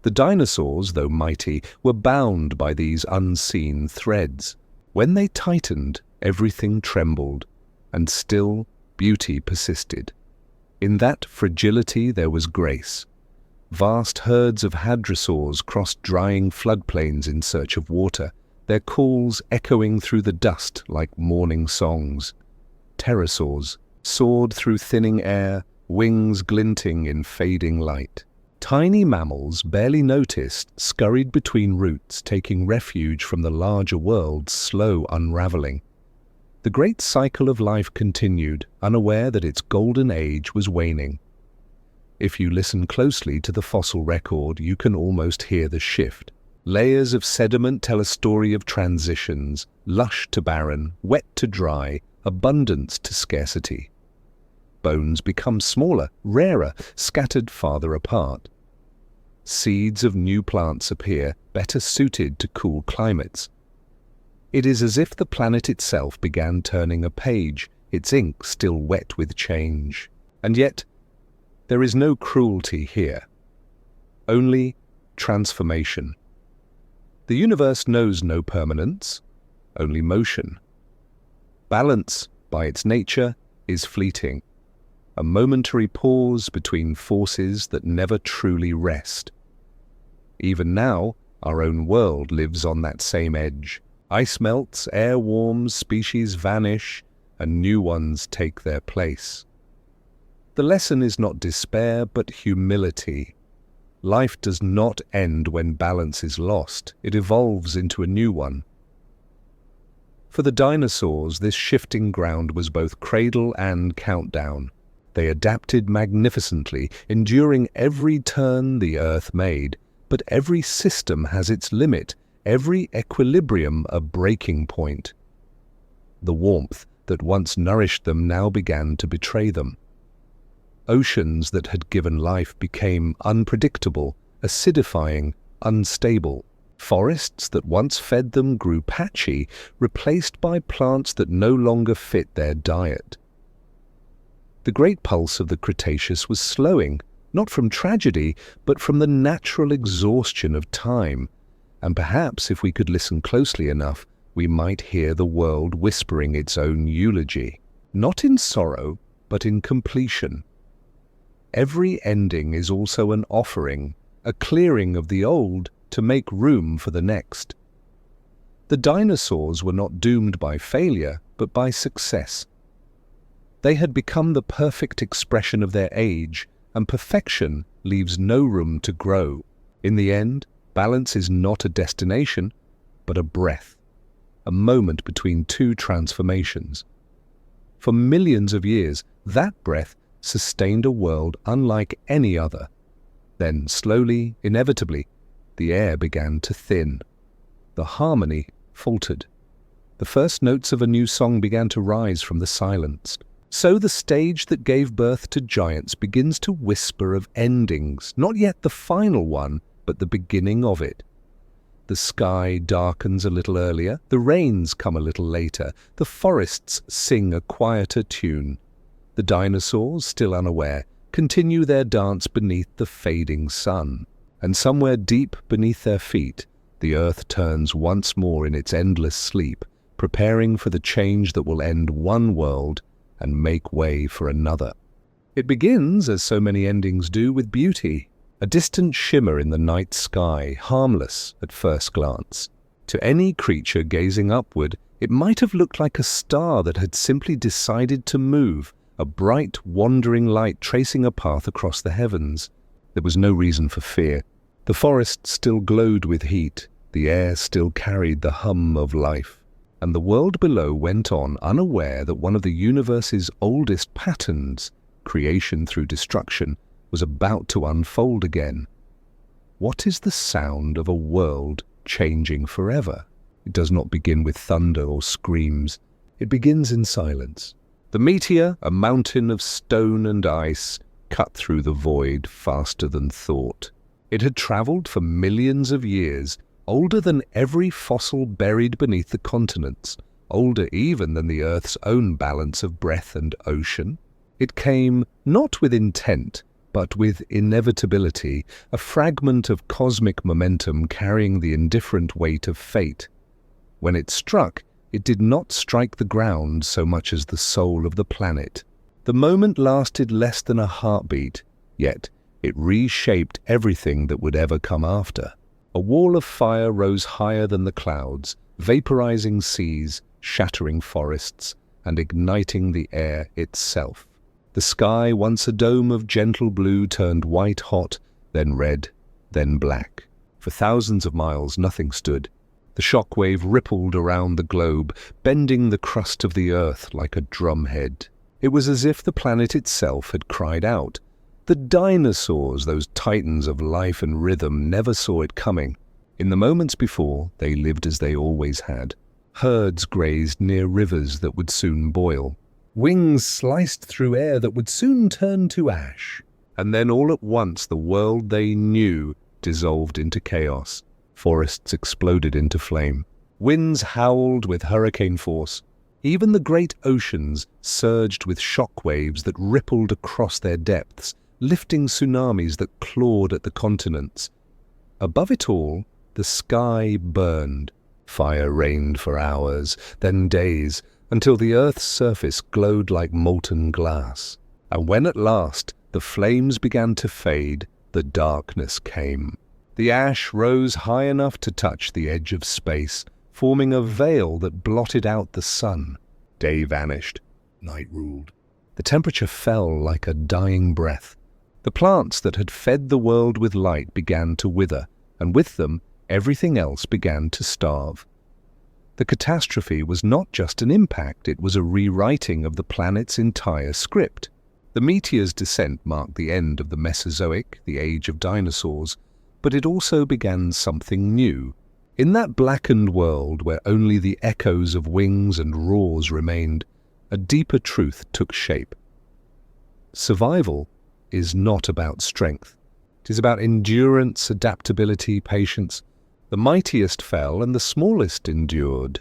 The dinosaurs, though mighty, were bound by these unseen threads. When they tightened, everything trembled, and still beauty persisted. In that fragility there was grace. Vast herds of hadrosaurs crossed drying floodplains in search of water, their calls echoing through the dust like morning songs. Pterosaurs soared through thinning air, wings glinting in fading light. Tiny mammals, barely noticed, scurried between roots, taking refuge from the larger world's slow unraveling. The great cycle of life continued, unaware that its golden age was waning. If you listen closely to the fossil record, you can almost hear the shift. Layers of sediment tell a story of transitions: lush to barren, wet to dry, abundance to scarcity. Bones become smaller, rarer, scattered farther apart. Seeds of new plants appear, better suited to cool climates. It is as if the planet itself began turning a page, its ink still wet with change. And yet, there is no cruelty here, only transformation. The universe knows no permanence, only motion. Balance, by its nature, is fleeting, a momentary pause between forces that never truly rest. Even now, our own world lives on that same edge. Ice melts, air warms, species vanish, and new ones take their place. The lesson is not despair, but humility. Life does not end when balance is lost. It evolves into a new one. For the dinosaurs, this shifting ground was both cradle and countdown. They adapted magnificently, enduring every turn the Earth made. But every system has its limit, every equilibrium a breaking point. The warmth that once nourished them now began to betray them. Oceans that had given life became unpredictable, acidifying, unstable. Forests that once fed them grew patchy, replaced by plants that no longer fit their diet. The great pulse of the Cretaceous was slowing, not from tragedy, but from the natural exhaustion of time. And perhaps if we could listen closely enough, we might hear the world whispering its own eulogy, not in sorrow, but in completion. Every ending is also an offering, a clearing of the old to make room for the next. The dinosaurs were not doomed by failure, but by success. They had become the perfect expression of their age, and perfection leaves no room to grow. In the end, balance is not a destination, but a breath, a moment between two transformations. For millions of years, that breath sustained a world unlike any other. Then, slowly, inevitably, the air began to thin. The harmony faltered. The first notes of a new song began to rise from the silence. So the stage that gave birth to giants begins to whisper of endings, not yet the final one, but the beginning of it. The sky darkens a little earlier, the rains come a little later, the forests sing a quieter tune. The dinosaurs, still unaware, continue their dance beneath the fading sun. And somewhere deep beneath their feet, the earth turns once more in its endless sleep, preparing for the change that will end one world and make way for another. It begins, as so many endings do, with beauty, a distant shimmer in the night sky, harmless at first glance. To any creature gazing upward, it might have looked like a star that had simply decided to move, a bright, wandering light tracing a path across the heavens. There was no reason for fear. The forest still glowed with heat, the air still carried the hum of life, and the world below went on unaware that one of the universe's oldest patterns, creation through destruction, was about to unfold again. What is the sound of a world changing forever? It does not begin with thunder or screams. It begins in silence. The meteor, a mountain of stone and ice, cut through the void faster than thought. It had traveled for millions of years, older than every fossil buried beneath the continents, older even than the Earth's own balance of breath and ocean. It came not with intent, but with inevitability, a fragment of cosmic momentum carrying the indifferent weight of fate. When it struck, it did not strike the ground so much as the soul of the planet. The moment lasted less than a heartbeat, yet it reshaped everything that would ever come after. A wall of fire rose higher than the clouds, vaporizing seas, shattering forests, and igniting the air itself. The sky, once a dome of gentle blue, turned white-hot, then red, then black. For thousands of miles nothing stood. The shockwave rippled around the globe, bending the crust of the earth like a drumhead. It was as if the planet itself had cried out. The dinosaurs, those titans of life and rhythm, never saw it coming. In the moments before, they lived as they always had. Herds grazed near rivers that would soon boil. Wings sliced through air that would soon turn to ash. And then all at once the world they knew dissolved into chaos. Forests exploded into flame. Winds howled with hurricane force. Even the great oceans surged with shock waves that rippled across their depths, lifting tsunamis that clawed at the continents. Above it all, the sky burned. Fire rained for hours, then days, until the earth's surface glowed like molten glass. And when at last the flames began to fade, the darkness came. The ash rose high enough to touch the edge of space, forming a veil that blotted out the sun. Day vanished. Night ruled. The temperature fell like a dying breath. The plants that had fed the world with light began to wither, and with them everything else began to starve. The catastrophe was not just an impact, it was a rewriting of the planet's entire script. The meteor's descent marked the end of the Mesozoic, the age of dinosaurs, but it also began something new. In that blackened world where only the echoes of wings and roars remained, a deeper truth took shape. Survival is not about strength. It is about endurance, adaptability, patience. The mightiest fell and the smallest endured.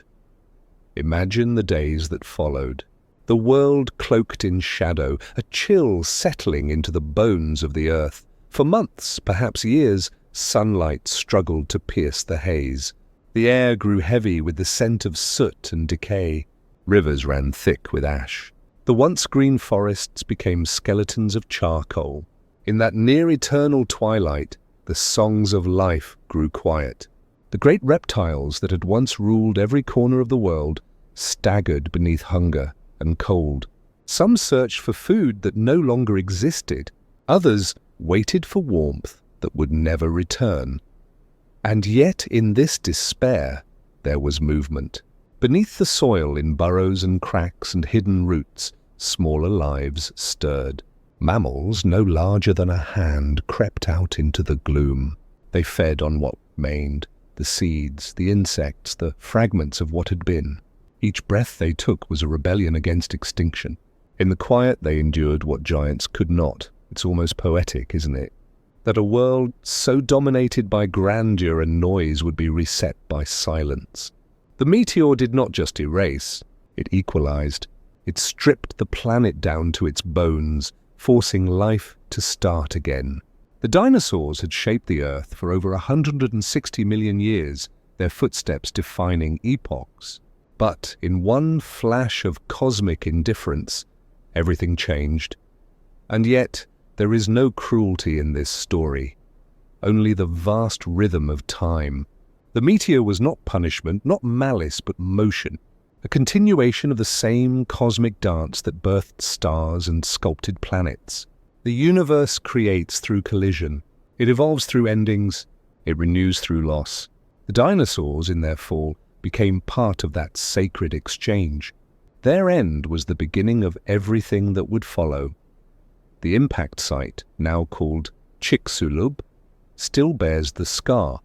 Imagine the days that followed. The world cloaked in shadow, a chill settling into the bones of the earth. For months, perhaps years, sunlight struggled to pierce the haze. The air grew heavy with the scent of soot and decay. Rivers ran thick with ash. The once green forests became skeletons of charcoal. In that near-eternal twilight, the songs of life grew quiet. The great reptiles that had once ruled every corner of the world staggered beneath hunger and cold. Some searched for food that no longer existed. Others waited for warmth that would never return. And yet in this despair there was movement. Beneath the soil, in burrows and cracks and hidden roots, smaller lives stirred. Mammals no larger than a hand crept out into the gloom. They fed on what remained, the seeds, the insects, the fragments of what had been. Each breath they took was a rebellion against extinction. In the quiet they endured what giants could not. It's almost poetic, isn't it? that a world so dominated by grandeur and noise would be reset by silence. The meteor did not just erase, it equalized. It stripped the planet down to its bones, forcing life to start again. The dinosaurs had shaped the Earth for over 160 million years, their footsteps defining epochs. But in one flash of cosmic indifference, everything changed. And yet, there is no cruelty in this story, only the vast rhythm of time. The meteor was not punishment, not malice, but motion, a continuation of the same cosmic dance that birthed stars and sculpted planets. The universe creates through collision. It evolves through endings. It renews through loss. The dinosaurs, in their fall, became part of that sacred exchange. Their end was the beginning of everything that would follow. The impact site, now called Chicxulub, still bears the scar,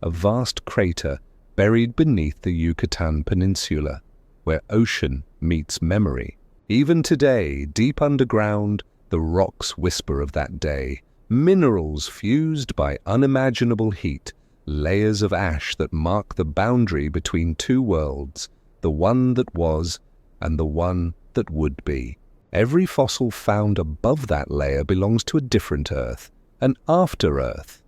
a vast crater buried beneath the Yucatan Peninsula, where ocean meets memory. Even today, deep underground, the rocks whisper of that day, minerals fused by unimaginable heat, layers of ash that mark the boundary between two worlds, the one that was and the one that would be. Every fossil found above that layer belongs to a different Earth, an after-Earth.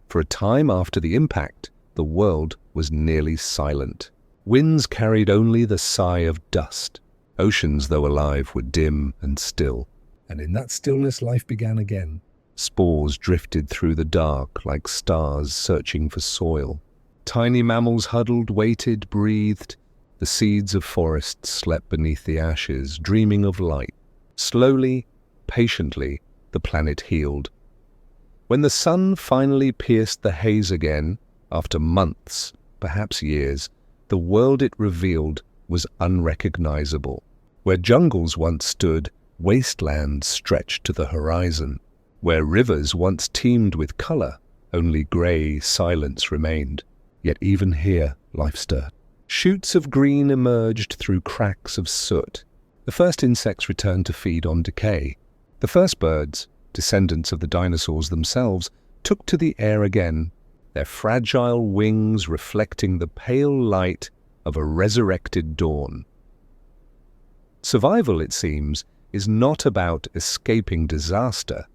For a time after the impact, the world was nearly silent. Winds carried only the sigh of dust. Oceans, though alive, were dim and still. And in that stillness, life began again. Spores drifted through the dark like stars searching for soil. Tiny mammals huddled, waited, breathed. The seeds of forests slept beneath the ashes, dreaming of light. Slowly, patiently, the planet healed. When the sun finally pierced the haze again, after months, perhaps years, the world it revealed was unrecognizable. Where jungles once stood, wastelands stretched to the horizon. Where rivers once teemed with color, only gray silence remained. Yet even here, life stirred. Shoots of green emerged through cracks of soot. The first insects returned to feed on decay. The first birds, descendants of the dinosaurs themselves, took to the air again, their fragile wings reflecting the pale light of a resurrected dawn. Survival, it seems, is not about escaping disaster,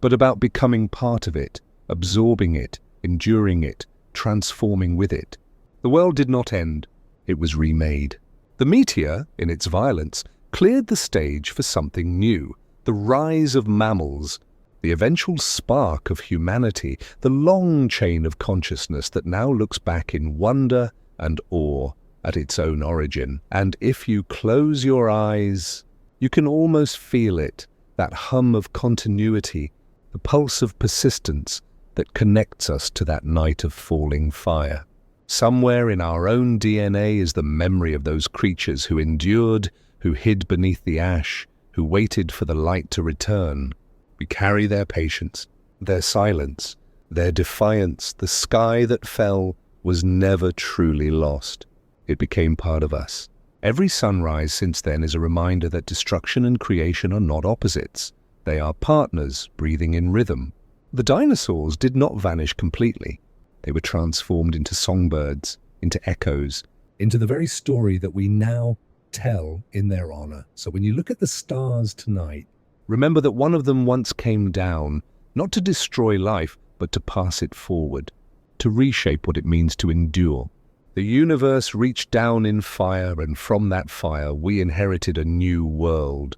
but about becoming part of it, absorbing it, enduring it, transforming with it. The world did not end. It was remade. The meteor, in its violence, cleared the stage for something new, the rise of mammals, the eventual spark of humanity, the long chain of consciousness that now looks back in wonder and awe at its own origin. And if you close your eyes, you can almost feel it, that hum of continuity, the pulse of persistence that connects us to that night of falling fire. Somewhere in our own DNA is the memory of those creatures who endured, who hid beneath the ash, who waited for the light to return. We carry their patience, their silence, their defiance. The sky that fell was never truly lost. It became part of us. Every sunrise since then is a reminder that destruction and creation are not opposites. They are partners, breathing in rhythm. The dinosaurs did not vanish completely. They were transformed into songbirds, into echoes, into the very story that we now tell in their honor. So when you look at the stars tonight, remember that one of them once came down, not to destroy life, but to pass it forward, to reshape what it means to endure. The universe reached down in fire, and from that fire we inherited a new world.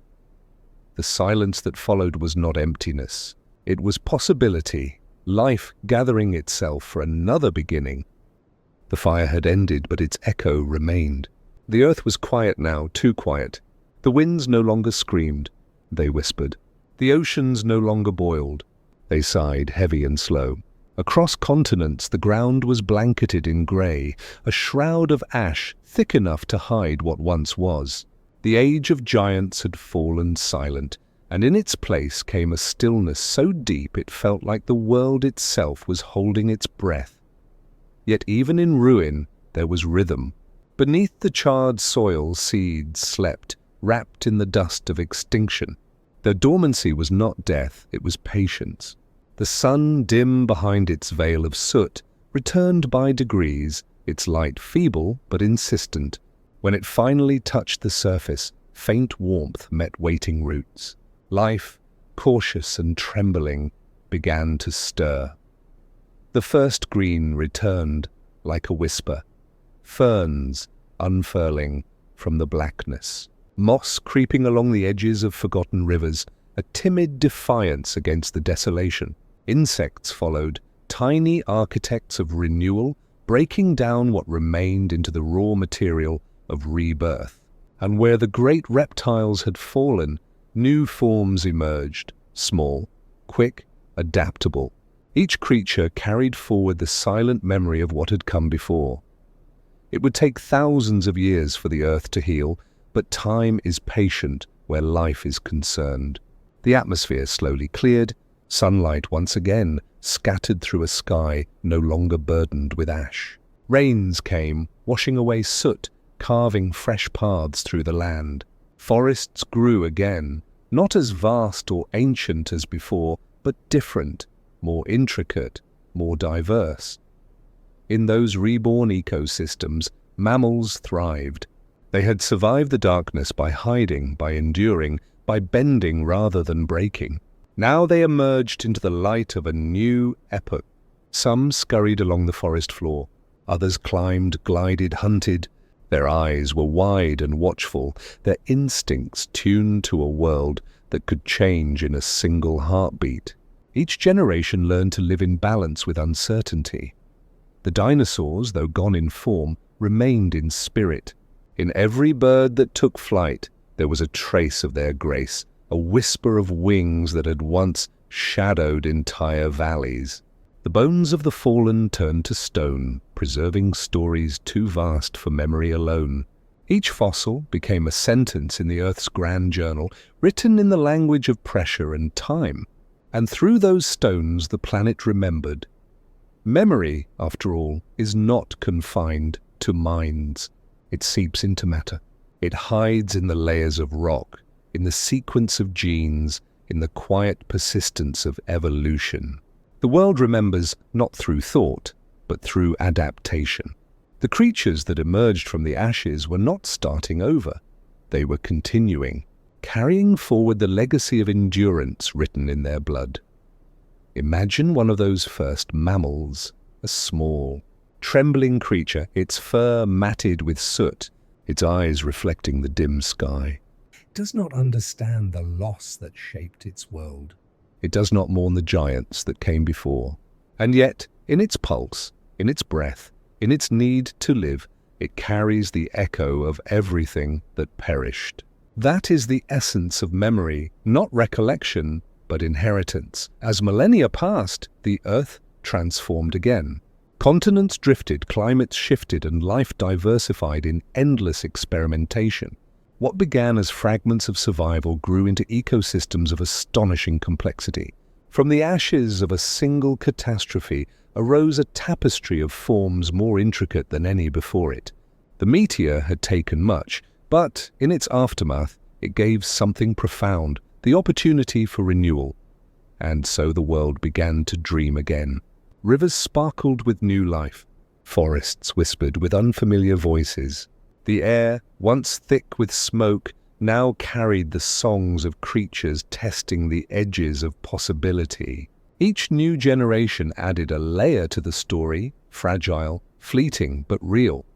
The silence that followed was not emptiness. It was possibility, life gathering itself for another beginning. The fire had ended, but its echo remained. The earth was quiet now, too quiet. The winds no longer screamed, they whispered. The oceans no longer boiled, they sighed, heavy and slow. Across continents the ground was blanketed in grey, a shroud of ash thick enough to hide what once was. The age of giants had fallen silent, and in its place came a stillness so deep it felt like the world itself was holding its breath. Yet even in ruin there was rhythm. Beneath the charred soil seeds slept, wrapped in the dust of extinction. Their dormancy was not death, it was patience. The sun, dim behind its veil of soot, returned by degrees, its light feeble but insistent. When it finally touched the surface, faint warmth met waiting roots. Life, cautious and trembling, began to stir. The first green returned like a whisper. Ferns unfurling from the blackness. Moss creeping along the edges of forgotten rivers, a timid defiance against the desolation. Insects followed, tiny architects of renewal, breaking down what remained into the raw material of rebirth. And where the great reptiles had fallen, new forms emerged, small, quick, adaptable. Each creature carried forward the silent memory of what had come before. It would take thousands of years for the earth to heal, but time is patient where life is concerned. The atmosphere slowly cleared, sunlight once again scattered through a sky no longer burdened with ash. Rains came, washing away soot, carving fresh paths through the land. Forests grew again, not as vast or ancient as before, but different, more intricate, more diverse. In those reborn ecosystems, mammals thrived. They had survived the darkness by hiding, by enduring, by bending rather than breaking. Now they emerged into the light of a new epoch. Some scurried along the forest floor. Others climbed, glided, hunted. Their eyes were wide and watchful, their instincts tuned to a world that could change in a single heartbeat. Each generation learned to live in balance with uncertainty. The dinosaurs, though gone in form, remained in spirit. In every bird that took flight, there was a trace of their grace, a whisper of wings that had once shadowed entire valleys. The bones of the fallen turned to stone, preserving stories too vast for memory alone. Each fossil became a sentence in the Earth's grand journal, written in the language of pressure and time. And through those stones the planet remembered. Memory, after all, is not confined to minds. It seeps into matter. It hides in the layers of rock, in the sequence of genes, in the quiet persistence of evolution. The world remembers not through thought, but through adaptation. The creatures that emerged from the ashes were not starting over. They were continuing, carrying forward the legacy of endurance written in their blood. Imagine one of those first mammals, a small, trembling creature, its fur matted with soot, its eyes reflecting the dim sky. It does not understand the loss that shaped its world. It does not mourn the giants that came before. And yet, in its pulse, in its breath, in its need to live, it carries the echo of everything that perished. That is the essence of memory, not recollection, but inheritance. As millennia passed, the Earth transformed again. Continents drifted, climates shifted, and life diversified in endless experimentation. What began as fragments of survival grew into ecosystems of astonishing complexity. From the ashes of a single catastrophe arose a tapestry of forms more intricate than any before it. The meteor had taken much, but in its aftermath, it gave something profound, the opportunity for renewal. And so the world began to dream again. Rivers sparkled with new life. Forests whispered with unfamiliar voices. The air, once thick with smoke, now carried the songs of creatures testing the edges of possibility. Each new generation added a layer to the story, fragile, fleeting, but real.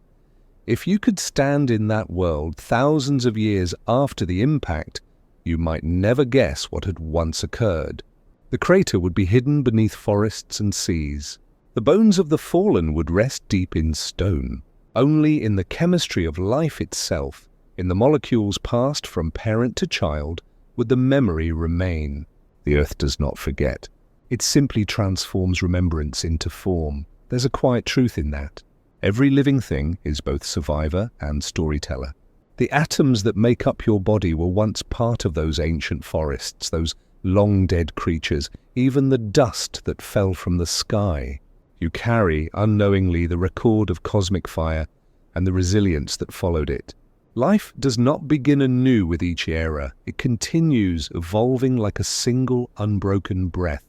If you could stand in that world thousands of years after the impact, you might never guess what had once occurred. The crater would be hidden beneath forests and seas. The bones of the fallen would rest deep in stone. Only in the chemistry of life itself, in the molecules passed from parent to child, would the memory remain. The Earth does not forget. It simply transforms remembrance into form. There's a quiet truth in that. Every living thing is both survivor and storyteller. The atoms that make up your body were once part of those ancient forests, those long-dead creatures, even the dust that fell from the sky. You carry, unknowingly, the record of cosmic fire and the resilience that followed it. Life does not begin anew with each era. It continues, evolving like a single, unbroken breath.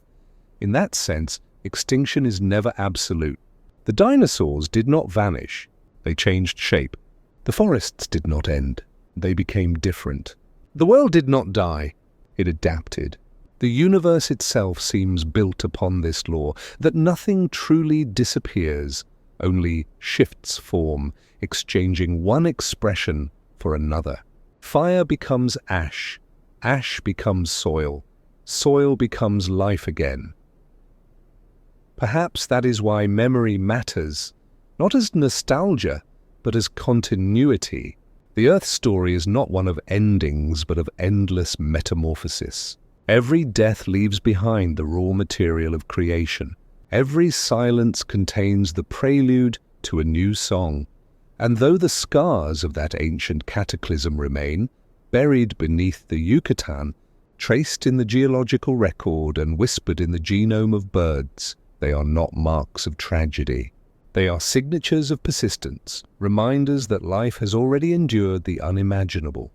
In that sense, extinction is never absolute. The dinosaurs did not vanish. They changed shape. The forests did not end. They became different. The world did not die. It adapted. The universe itself seems built upon this law, that nothing truly disappears, only shifts form, exchanging one expression for another. Fire becomes ash. Ash becomes soil. Soil becomes life again. Perhaps that is why memory matters, not as nostalgia, but as continuity. The Earth story is not one of endings, but of endless metamorphosis. Every death leaves behind the raw material of creation. Every silence contains the prelude to a new song. And though the scars of that ancient cataclysm remain, buried beneath the Yucatan, traced in the geological record and whispered in the genome of birds, they are not marks of tragedy. They are signatures of persistence, reminders that life has already endured the unimaginable.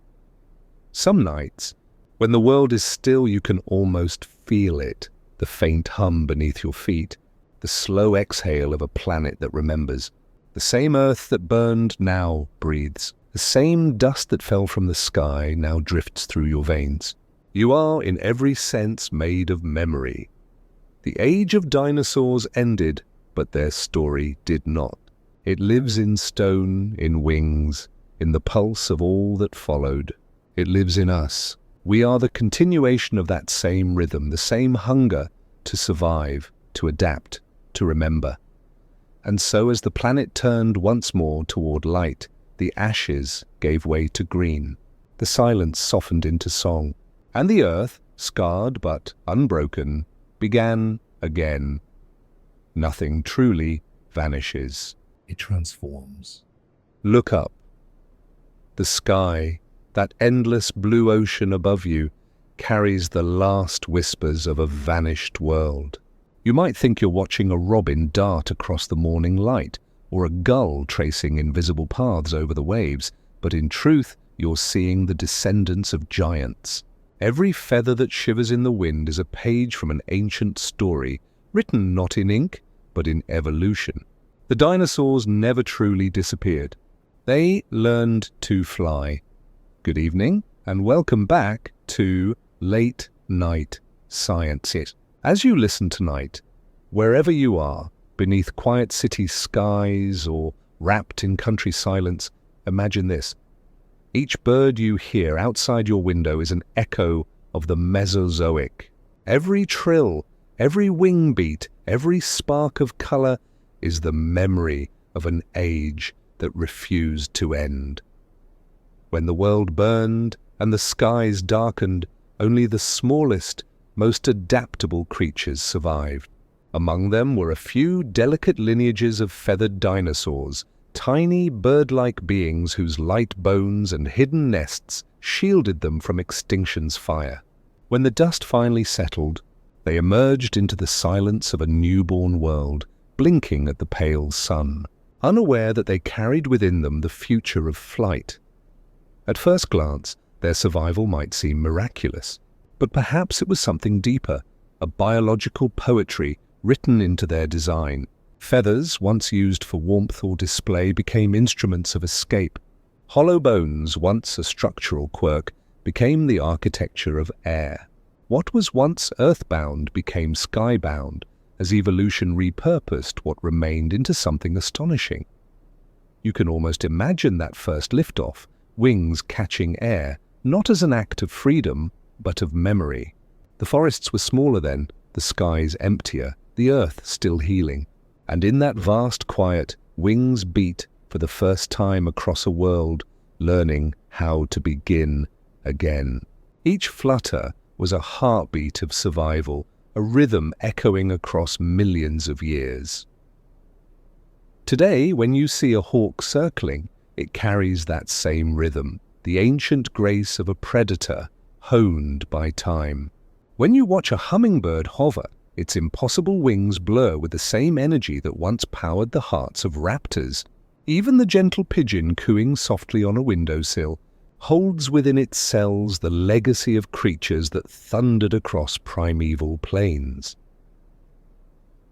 Some nights, when the world is still, you can almost feel it, the faint hum beneath your feet, the slow exhale of a planet that remembers. The same earth that burned now breathes. The same dust that fell from the sky now drifts through your veins. You are, in every sense, made of memory. The age of dinosaurs ended, but their story did not. It lives in stone, in wings, in the pulse of all that followed. It lives in us. We are the continuation of that same rhythm, the same hunger to survive, to adapt, to remember. And so as the planet turned once more toward light, the ashes gave way to green. The silence softened into song. And the earth, scarred but unbroken, began again. Nothing truly vanishes. It transforms. Look up. The sky, that endless blue ocean above you, carries the last whispers of a vanished world. You might think you're watching a robin dart across the morning light, or a gull tracing invisible paths over the waves, but in truth, you're seeing the descendants of giants. Every feather that shivers in the wind is a page from an ancient story, written not in ink, but in evolution. The dinosaurs never truly disappeared. They learned to fly. Good evening, and welcome back to Late Night Science. As you listen tonight, wherever you are, beneath quiet city skies or wrapped in country silence, imagine this. Each bird you hear outside your window is an echo of the Mesozoic. Every trill, every wing beat, every spark of color is the memory of an age that refused to end. When the world burned and the skies darkened, only the smallest, most adaptable creatures survived. Among them were a few delicate lineages of feathered dinosaurs, tiny bird-like beings whose light bones and hidden nests shielded them from extinction's fire. When the dust finally settled, they emerged into the silence of a newborn world, blinking at the pale sun, unaware that they carried within them the future of flight. At first glance, their survival might seem miraculous, but perhaps it was something deeper, a biological poetry written into their design. Feathers, once used for warmth or display, became instruments of escape. Hollow bones, once a structural quirk, became the architecture of air. What was once earthbound became skybound, as evolution repurposed what remained into something astonishing. You can almost imagine that first liftoff, wings catching air, not as an act of freedom, but of memory. The forests were smaller then, the skies emptier, the earth still healing. And in that vast quiet, wings beat for the first time across a world, learning how to begin again. Each flutter was a heartbeat of survival, a rhythm echoing across millions of years. Today, when you see a hawk circling, it carries that same rhythm, the ancient grace of a predator, honed by time. When you watch a hummingbird hover, its impossible wings blur with the same energy that once powered the hearts of raptors. Even the gentle pigeon cooing softly on a windowsill holds within its cells the legacy of creatures that thundered across primeval plains.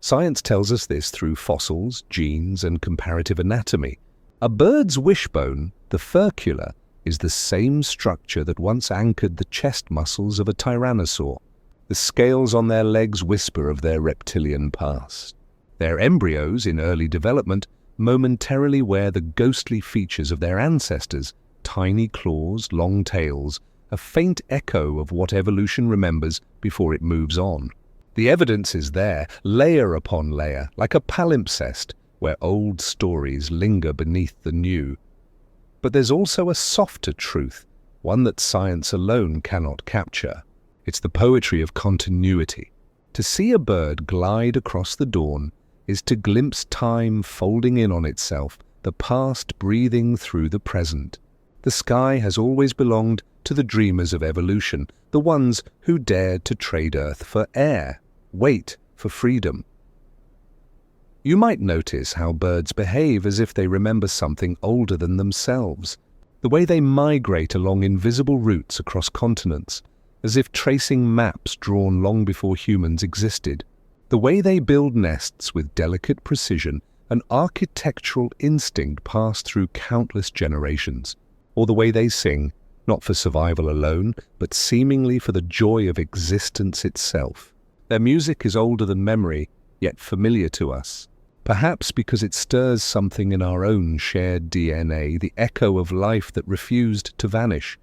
Science tells us this through fossils, genes, and comparative anatomy. A bird's wishbone, the furcula, is the same structure that once anchored the chest muscles of a tyrannosaur. The scales on their legs whisper of their reptilian past. Their embryos, in early development, momentarily wear the ghostly features of their ancestors: tiny claws, long tails, a faint echo of what evolution remembers before it moves on. The evidence is there, layer upon layer, like a palimpsest, where old stories linger beneath the new. But there's also a softer truth, one that science alone cannot capture. It's the poetry of continuity. To see a bird glide across the dawn is to glimpse time folding in on itself, the past breathing through the present. The sky has always belonged to the dreamers of evolution, the ones who dared to trade Earth for air, wait for freedom. You might notice how birds behave as if they remember something older than themselves, the way they migrate along invisible routes across continents, as if tracing maps drawn long before humans existed, the way they build nests with delicate precision, an architectural instinct passed through countless generations, or the way they sing, not for survival alone, but seemingly for the joy of existence itself. Their music is older than memory, yet familiar to us. Perhaps because it stirs something in our own shared DNA, the echo of life that refused to vanish.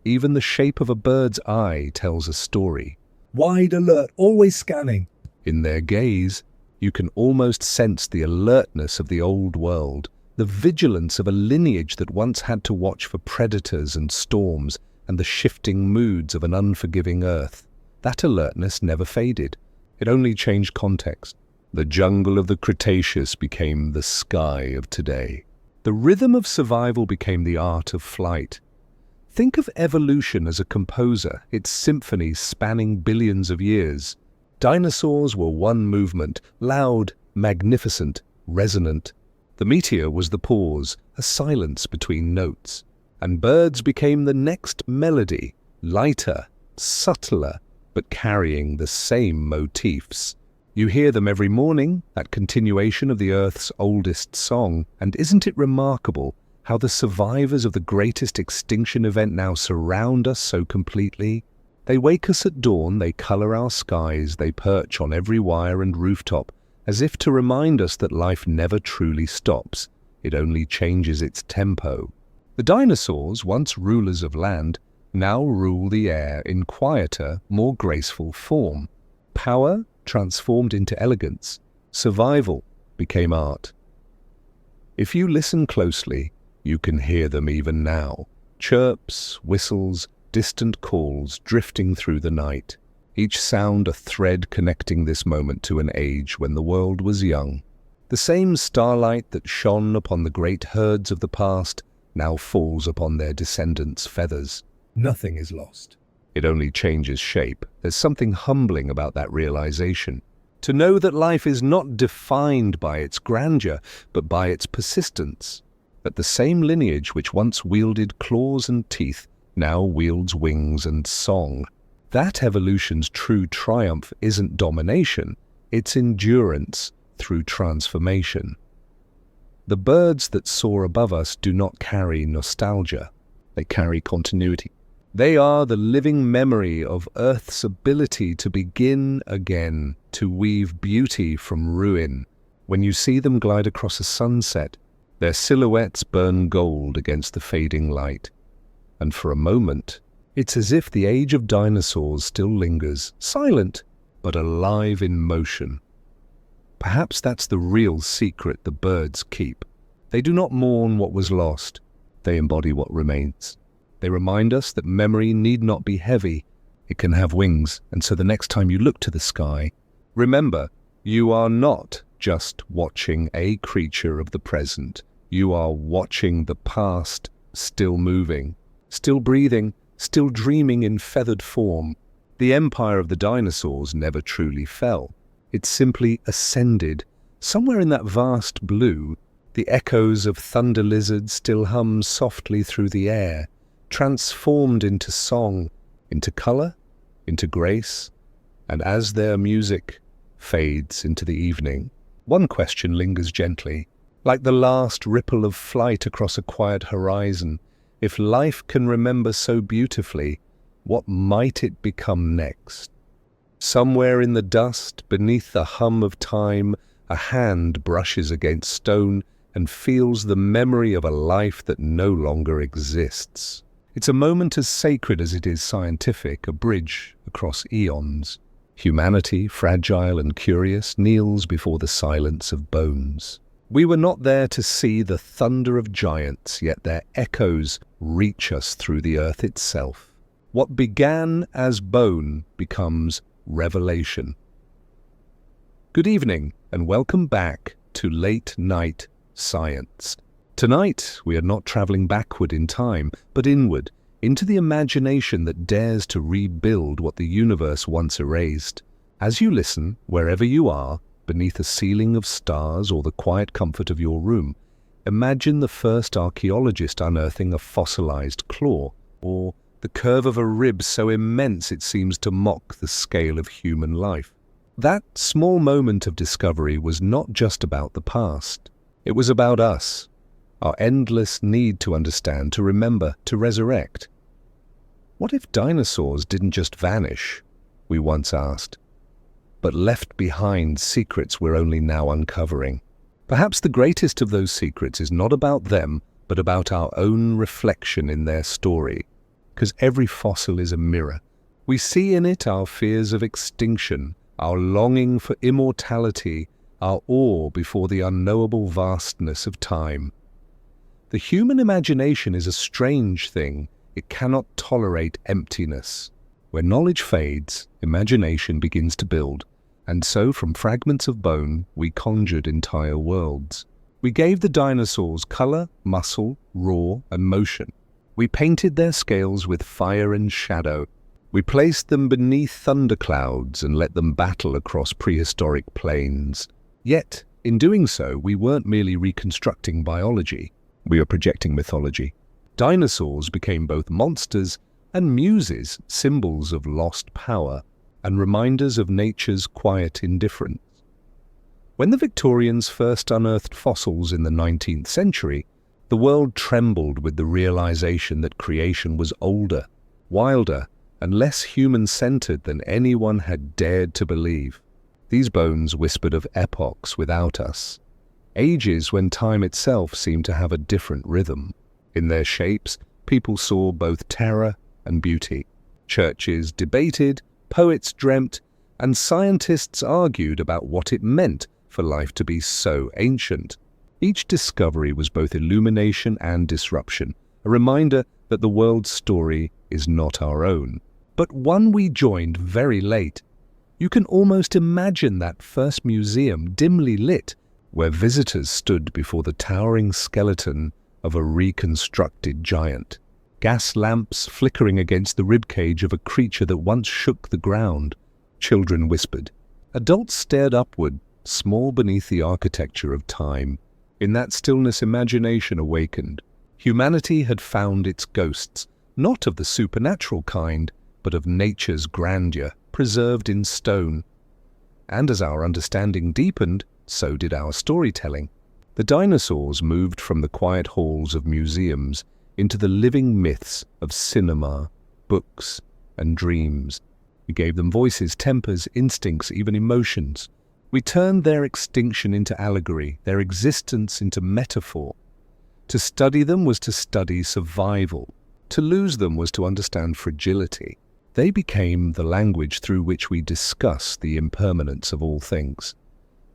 Even the shape of a bird's eye tells a story. Wide alert, always scanning. In their gaze, you can almost sense the alertness of the old world, the vigilance of a lineage that once had to watch for predators and storms, and the shifting moods of an unforgiving earth. That alertness never faded. It only changed context. The jungle of the Cretaceous became the sky of today. The rhythm of survival became the art of flight. Think of evolution as a composer, its symphonies spanning billions of years. Dinosaurs were one movement, loud, magnificent, resonant. The meteor was the pause, a silence between notes. And birds became the next melody, lighter, subtler, but carrying the same motifs. You hear them every morning, that continuation of the Earth's oldest song, and isn't it remarkable how the survivors of the greatest extinction event now surround us so completely? They wake us at dawn, they colour our skies, they perch on every wire and rooftop, as if to remind us that life never truly stops, it only changes its tempo. The dinosaurs, once rulers of land, now rule the air in quieter, more graceful form. Power transformed into elegance. Survival became art. If you listen closely, you can hear them even now. Chirps, whistles, distant calls drifting through the night. Each sound a thread connecting this moment to an age when the world was young. The same starlight that shone upon the great herds of the past now falls upon their descendants' feathers. Nothing is lost. It only changes shape. There's something humbling about that realization. To know that life is not defined by its grandeur, but by its persistence. That the same lineage which once wielded claws and teeth now wields wings and song. That evolution's true triumph isn't domination, it's endurance through transformation. The birds that soar above us do not carry nostalgia. They carry continuity. They are the living memory of Earth's ability to begin again, to weave beauty from ruin. When you see them glide across a sunset, their silhouettes burn gold against the fading light. And for a moment, it's as if the age of dinosaurs still lingers, silent, but alive in motion. Perhaps that's the real secret the birds keep. They do not mourn what was lost, they embody what remains. They remind us that memory need not be heavy. It can have wings, and so the next time you look to the sky, remember, you are not just watching a creature of the present. You are watching the past still moving, still breathing, still dreaming in feathered form. The empire of the dinosaurs never truly fell. It simply ascended. Somewhere in that vast blue, the echoes of thunder lizards still hum softly through the air, transformed into song, into color, into grace, and as their music fades into the evening, one question lingers gently, like the last ripple of flight across a quiet horizon. If life can remember so beautifully, what might it become next? Somewhere in the dust, beneath the hum of time, a hand brushes against stone and feels the memory of a life that no longer exists. It's a moment as sacred as it is scientific, a bridge across eons. Humanity, fragile and curious, kneels before the silence of bones. We were not there to see the thunder of giants, yet their echoes reach us through the earth itself. What began as bone becomes revelation. Good evening, and welcome back to Late Night Science. Tonight, we are not traveling backward in time, but inward, into the imagination that dares to rebuild what the universe once erased. As you listen, wherever you are, beneath a ceiling of stars or the quiet comfort of your room, imagine the first archaeologist unearthing a fossilized claw, or the curve of a rib so immense it seems to mock the scale of human life. That small moment of discovery was not just about the past. It was about us, our endless need to understand, to remember, to resurrect. What if dinosaurs didn't just vanish, we once asked, but left behind secrets we're only now uncovering? Perhaps the greatest of those secrets is not about them, but about our own reflection in their story. Because every fossil is a mirror. We see in it our fears of extinction, our longing for immortality, our awe before the unknowable vastness of time. The human imagination is a strange thing. It cannot tolerate emptiness. When knowledge fades, imagination begins to build. And so, from fragments of bone, we conjured entire worlds. We gave the dinosaurs color, muscle, roar, and motion. We painted their scales with fire and shadow. We placed them beneath thunderclouds and let them battle across prehistoric plains. Yet, in doing so, we weren't merely reconstructing biology. We were projecting mythology. Dinosaurs became both monsters and muses, symbols of lost power, and reminders of nature's quiet indifference. When the Victorians first unearthed fossils in the 19th century, the world trembled with the realization that creation was older, wilder, and less human-centered than anyone had dared to believe. These bones whispered of epochs without us, ages when time itself seemed to have a different rhythm. In their shapes, people saw both terror and beauty. Churches debated, poets dreamt, and scientists argued about what it meant for life to be so ancient. Each discovery was both illumination and disruption, a reminder that the world's story is not our own, but one we joined very late. You can almost imagine that first museum, dimly lit, where visitors stood before the towering skeleton of a reconstructed giant. Gas lamps flickering against the ribcage of a creature that once shook the ground. Children whispered. Adults stared upward, small beneath the architecture of time. In that stillness, imagination awakened. Humanity had found its ghosts, not of the supernatural kind, but of nature's grandeur, preserved in stone. And as our understanding deepened, so did our storytelling. The dinosaurs moved from the quiet halls of museums into the living myths of cinema, books, and dreams. We gave them voices, tempers, instincts, even emotions. We turned their extinction into allegory, their existence into metaphor. To study them was to study survival. To lose them was to understand fragility. They became the language through which we discuss the impermanence of all things.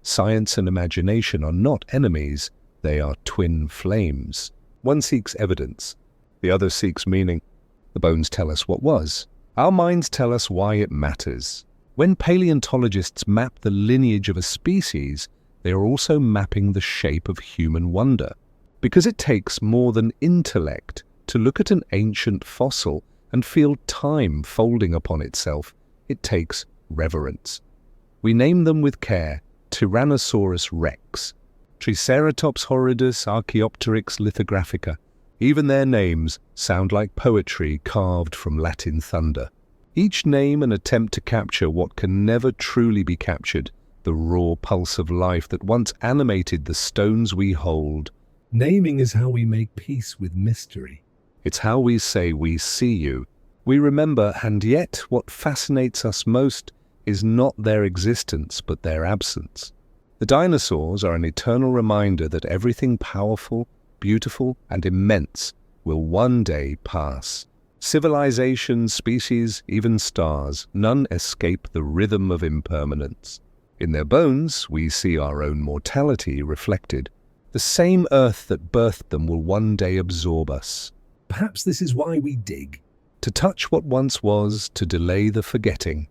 Science and imagination are not enemies, they are twin flames. One seeks evidence, the other seeks meaning. The bones tell us what was. Our minds tell us why it matters. When paleontologists map the lineage of a species, they are also mapping the shape of human wonder. Because it takes more than intellect to look at an ancient fossil and feel time folding upon itself, it takes reverence. We name them with care: Tyrannosaurus rex, Triceratops horridus, Archaeopteryx lithographica. Even their names sound like poetry carved from Latin thunder. Each name an attempt to capture what can never truly be captured, the raw pulse of life that once animated the stones we hold. Naming is how we make peace with mystery. It's how we say we see you. We remember, and yet what fascinates us most is not their existence but their absence. The dinosaurs are an eternal reminder that everything powerful, beautiful, and immense will one day pass. Civilization, species, even stars, none escape the rhythm of impermanence. In their bones, we see our own mortality reflected. The same earth that birthed them will one day absorb us. Perhaps this is why we dig. To touch what once was, to delay the forgetting.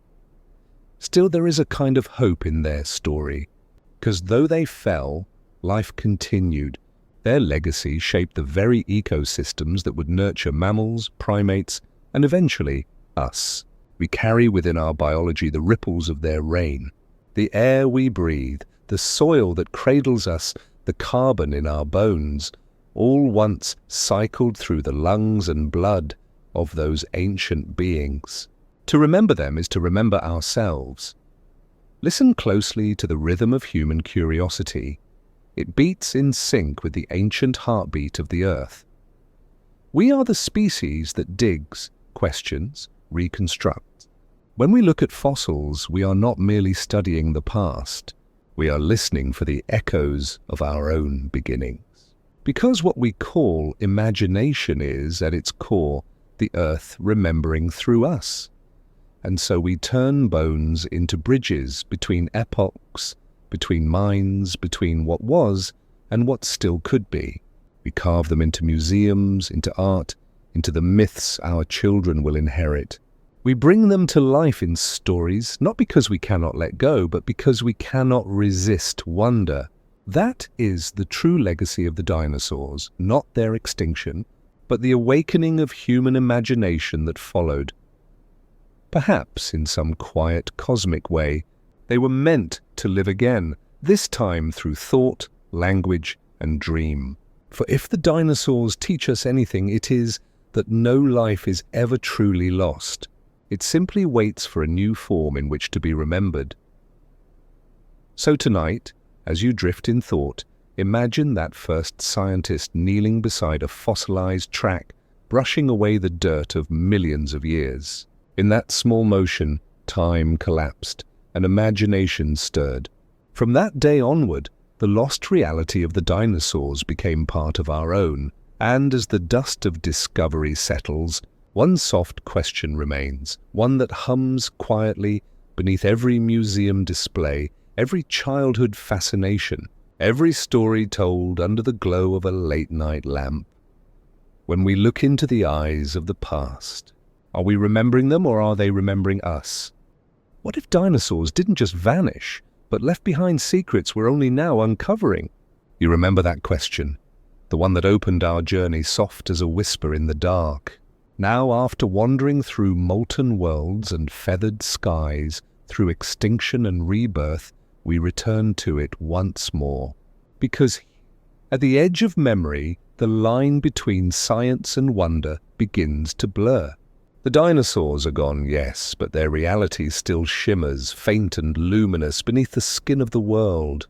Still, there is a kind of hope in their story, because though they fell, life continued. Their legacy shaped the very ecosystems that would nurture mammals, primates, and eventually us. We carry within our biology the ripples of their reign. The air we breathe, the soil that cradles us, the carbon in our bones, all once cycled through the lungs and blood of those ancient beings. To remember them is to remember ourselves. Listen closely to the rhythm of human curiosity. It beats in sync with the ancient heartbeat of the earth. We are the species that digs, questions, reconstructs. When we look at fossils, we are not merely studying the past. We are listening for the echoes of our own beginnings. Because what we call imagination is, at its core, the earth remembering through us. And so we turn bones into bridges between epochs, between minds, between what was and what still could be. We carve them into museums, into art, into the myths our children will inherit. We bring them to life in stories, not because we cannot let go, but because we cannot resist wonder. That is the true legacy of the dinosaurs, not their extinction, but the awakening of human imagination that followed. Perhaps in some quiet cosmic way, they were meant to live again, this time through thought, language, and dream. For if the dinosaurs teach us anything, it is that no life is ever truly lost. It simply waits for a new form in which to be remembered. So tonight, as you drift in thought, imagine that first scientist kneeling beside a fossilized track, brushing away the dirt of millions of years. In that small motion, time collapsed, and imagination stirred. From that day onward, the lost reality of the dinosaurs became part of our own, and as the dust of discovery settles, one soft question remains, one that hums quietly beneath every museum display, every childhood fascination, every story told under the glow of a late-night lamp. When we look into the eyes of the past, are we remembering them or are they remembering us? What if dinosaurs didn't just vanish, but left behind secrets we're only now uncovering? You remember that question, the one that opened our journey soft as a whisper in the dark. Now, after wandering through molten worlds and feathered skies, through extinction and rebirth, we return to it once more. Because at the edge of memory, the line between science and wonder begins to blur. The dinosaurs are gone, yes, but their reality still shimmers, faint and luminous, beneath the skin of the world.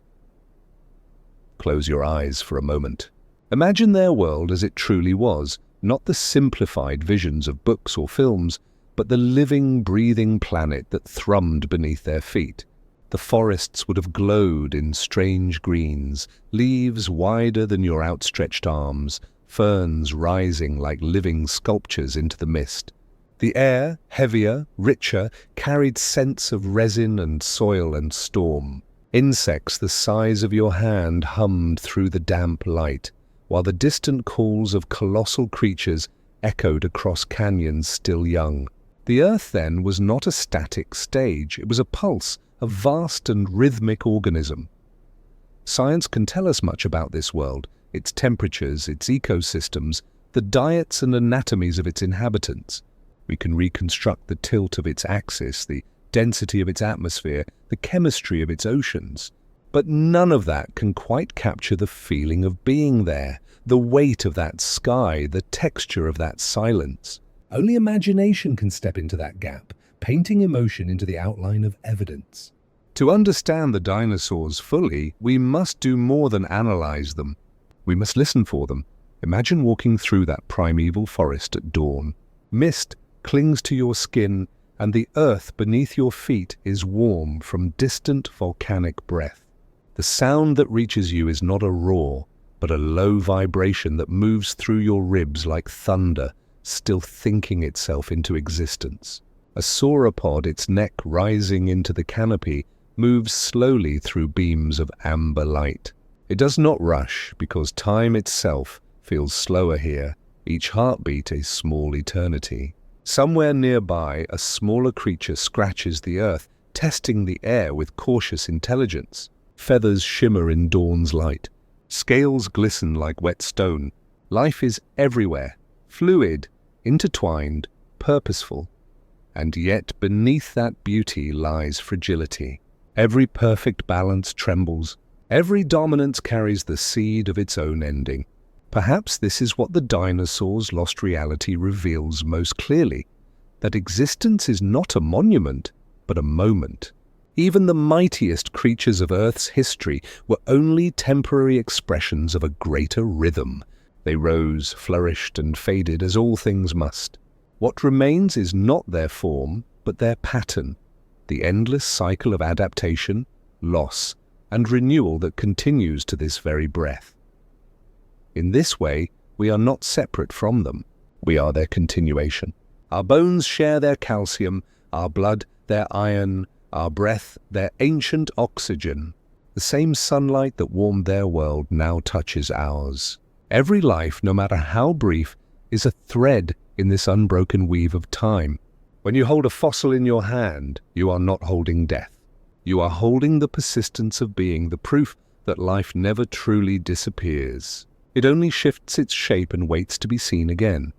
Close your eyes for a moment. Imagine their world as it truly was, not the simplified visions of books or films, but the living, breathing planet that thrummed beneath their feet. The forests would have glowed in strange greens, leaves wider than your outstretched arms, ferns rising like living sculptures into the mist. The air, heavier, richer, carried scents of resin and soil and storm. Insects the size of your hand hummed through the damp light, while the distant calls of colossal creatures echoed across canyons still young. The earth then was not a static stage, it was a pulse, a vast and rhythmic organism. Science can tell us much about this world, its temperatures, its ecosystems, the diets and anatomies of its inhabitants. We can reconstruct the tilt of its axis, the density of its atmosphere, the chemistry of its oceans. But none of that can quite capture the feeling of being there, the weight of that sky, the texture of that silence. Only imagination can step into that gap, painting emotion into the outline of evidence. To understand the dinosaurs fully, we must do more than analyze them. We must listen for them. Imagine walking through that primeval forest at dawn. Mist clings to your skin, and the earth beneath your feet is warm from distant volcanic breath. The sound that reaches you is not a roar, but a low vibration that moves through your ribs like thunder, still thinking itself into existence. A sauropod, its neck rising into the canopy, moves slowly through beams of amber light. It does not rush, because time itself feels slower here, each heartbeat a small eternity. Somewhere nearby, a smaller creature scratches the earth, testing the air with cautious intelligence. Feathers shimmer in dawn's light. Scales glisten like wet stone. Life is everywhere, fluid, intertwined, purposeful. And yet beneath that beauty lies fragility. Every perfect balance trembles. Every dominance carries the seed of its own ending. Perhaps this is what the dinosaurs' lost reality reveals most clearly, that existence is not a monument, but a moment. Even the mightiest creatures of Earth's history were only temporary expressions of a greater rhythm. They rose, flourished, and faded as all things must. What remains is not their form, but their pattern, the endless cycle of adaptation, loss, and renewal that continues to this very breath. In this way, we are not separate from them. We are their continuation. Our bones share their calcium, our blood their iron, our breath their ancient oxygen. The same sunlight that warmed their world now touches ours. Every life, no matter how brief, is a thread in this unbroken weave of time. When you hold a fossil in your hand, you are not holding death. You are holding the persistence of being, the proof that life never truly disappears. It only shifts its shape and waits to be seen again.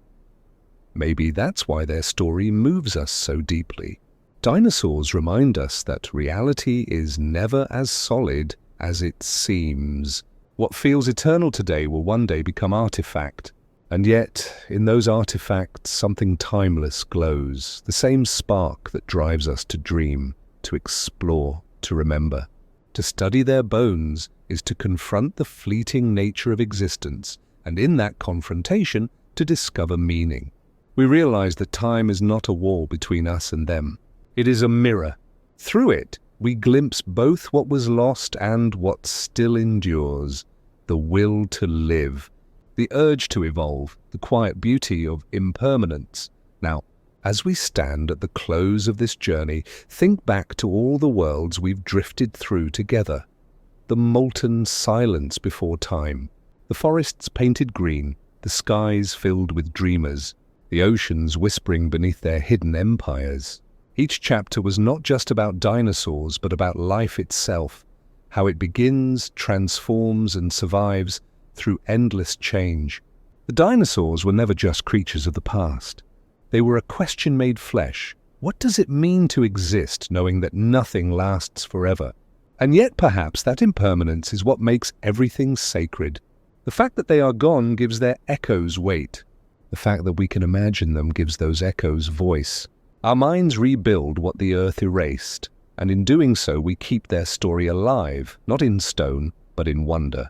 Maybe that's why their story moves us so deeply. Dinosaurs remind us that reality is never as solid as it seems. What feels eternal today will one day become artifact. And yet, in those artifacts, something timeless glows, the same spark that drives us to dream, to explore, to remember. To study their bones is to confront the fleeting nature of existence, and in that confrontation, to discover meaning. We realize that time is not a wall between us and them. It is a mirror. Through it, we glimpse both what was lost and what still endures, the will to live, the urge to evolve, the quiet beauty of impermanence. Now, as we stand at the close of this journey, think back to all the worlds we've drifted through together. The molten silence before time, the forests painted green, the skies filled with dreamers, the oceans whispering beneath their hidden empires. Each chapter was not just about dinosaurs, but about life itself, how it begins, transforms, and survives through endless change. The dinosaurs were never just creatures of the past. They were a question made flesh. What does it mean to exist knowing that nothing lasts forever? And yet perhaps that impermanence is what makes everything sacred. The fact that they are gone gives their echoes weight. The fact that we can imagine them gives those echoes voice. Our minds rebuild what the earth erased, and in doing so we keep their story alive, not in stone, but in wonder.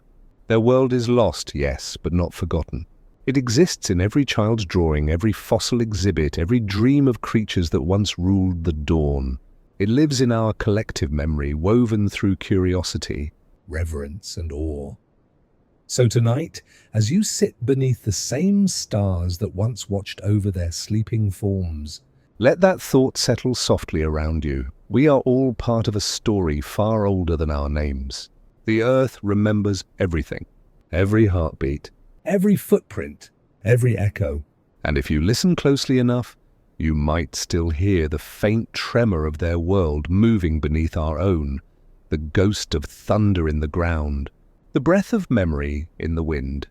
Their world is lost, yes, but not forgotten. It exists in every child's drawing, every fossil exhibit, every dream of creatures that once ruled the dawn. It lives in our collective memory, woven through curiosity, reverence, and awe. So tonight, as you sit beneath the same stars that once watched over their sleeping forms, let that thought settle softly around you. We are all part of a story far older than our names. The earth remembers everything, every heartbeat, every footprint, every echo. And if you listen closely enough, you might still hear the faint tremor of their world moving beneath our own, the ghost of thunder in the ground, the breath of memory in the wind.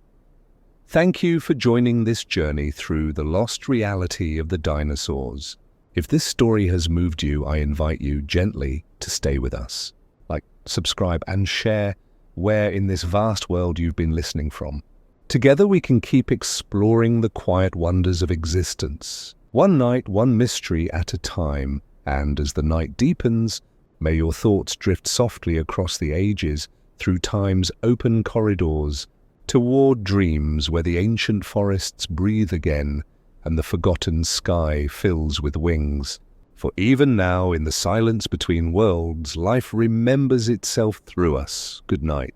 Thank you for joining this journey through the lost reality of the dinosaurs. If this story has moved you, I invite you gently to stay with us. Like, subscribe, and share where in this vast world you've been listening from. Together we can keep exploring the quiet wonders of existence, one night, one mystery at a time, and as the night deepens, May your thoughts drift softly across the ages, through time's open corridors, toward dreams where the ancient forests breathe again and the forgotten sky fills with wings. For even now, in the silence between worlds, life remembers itself through us. Good night.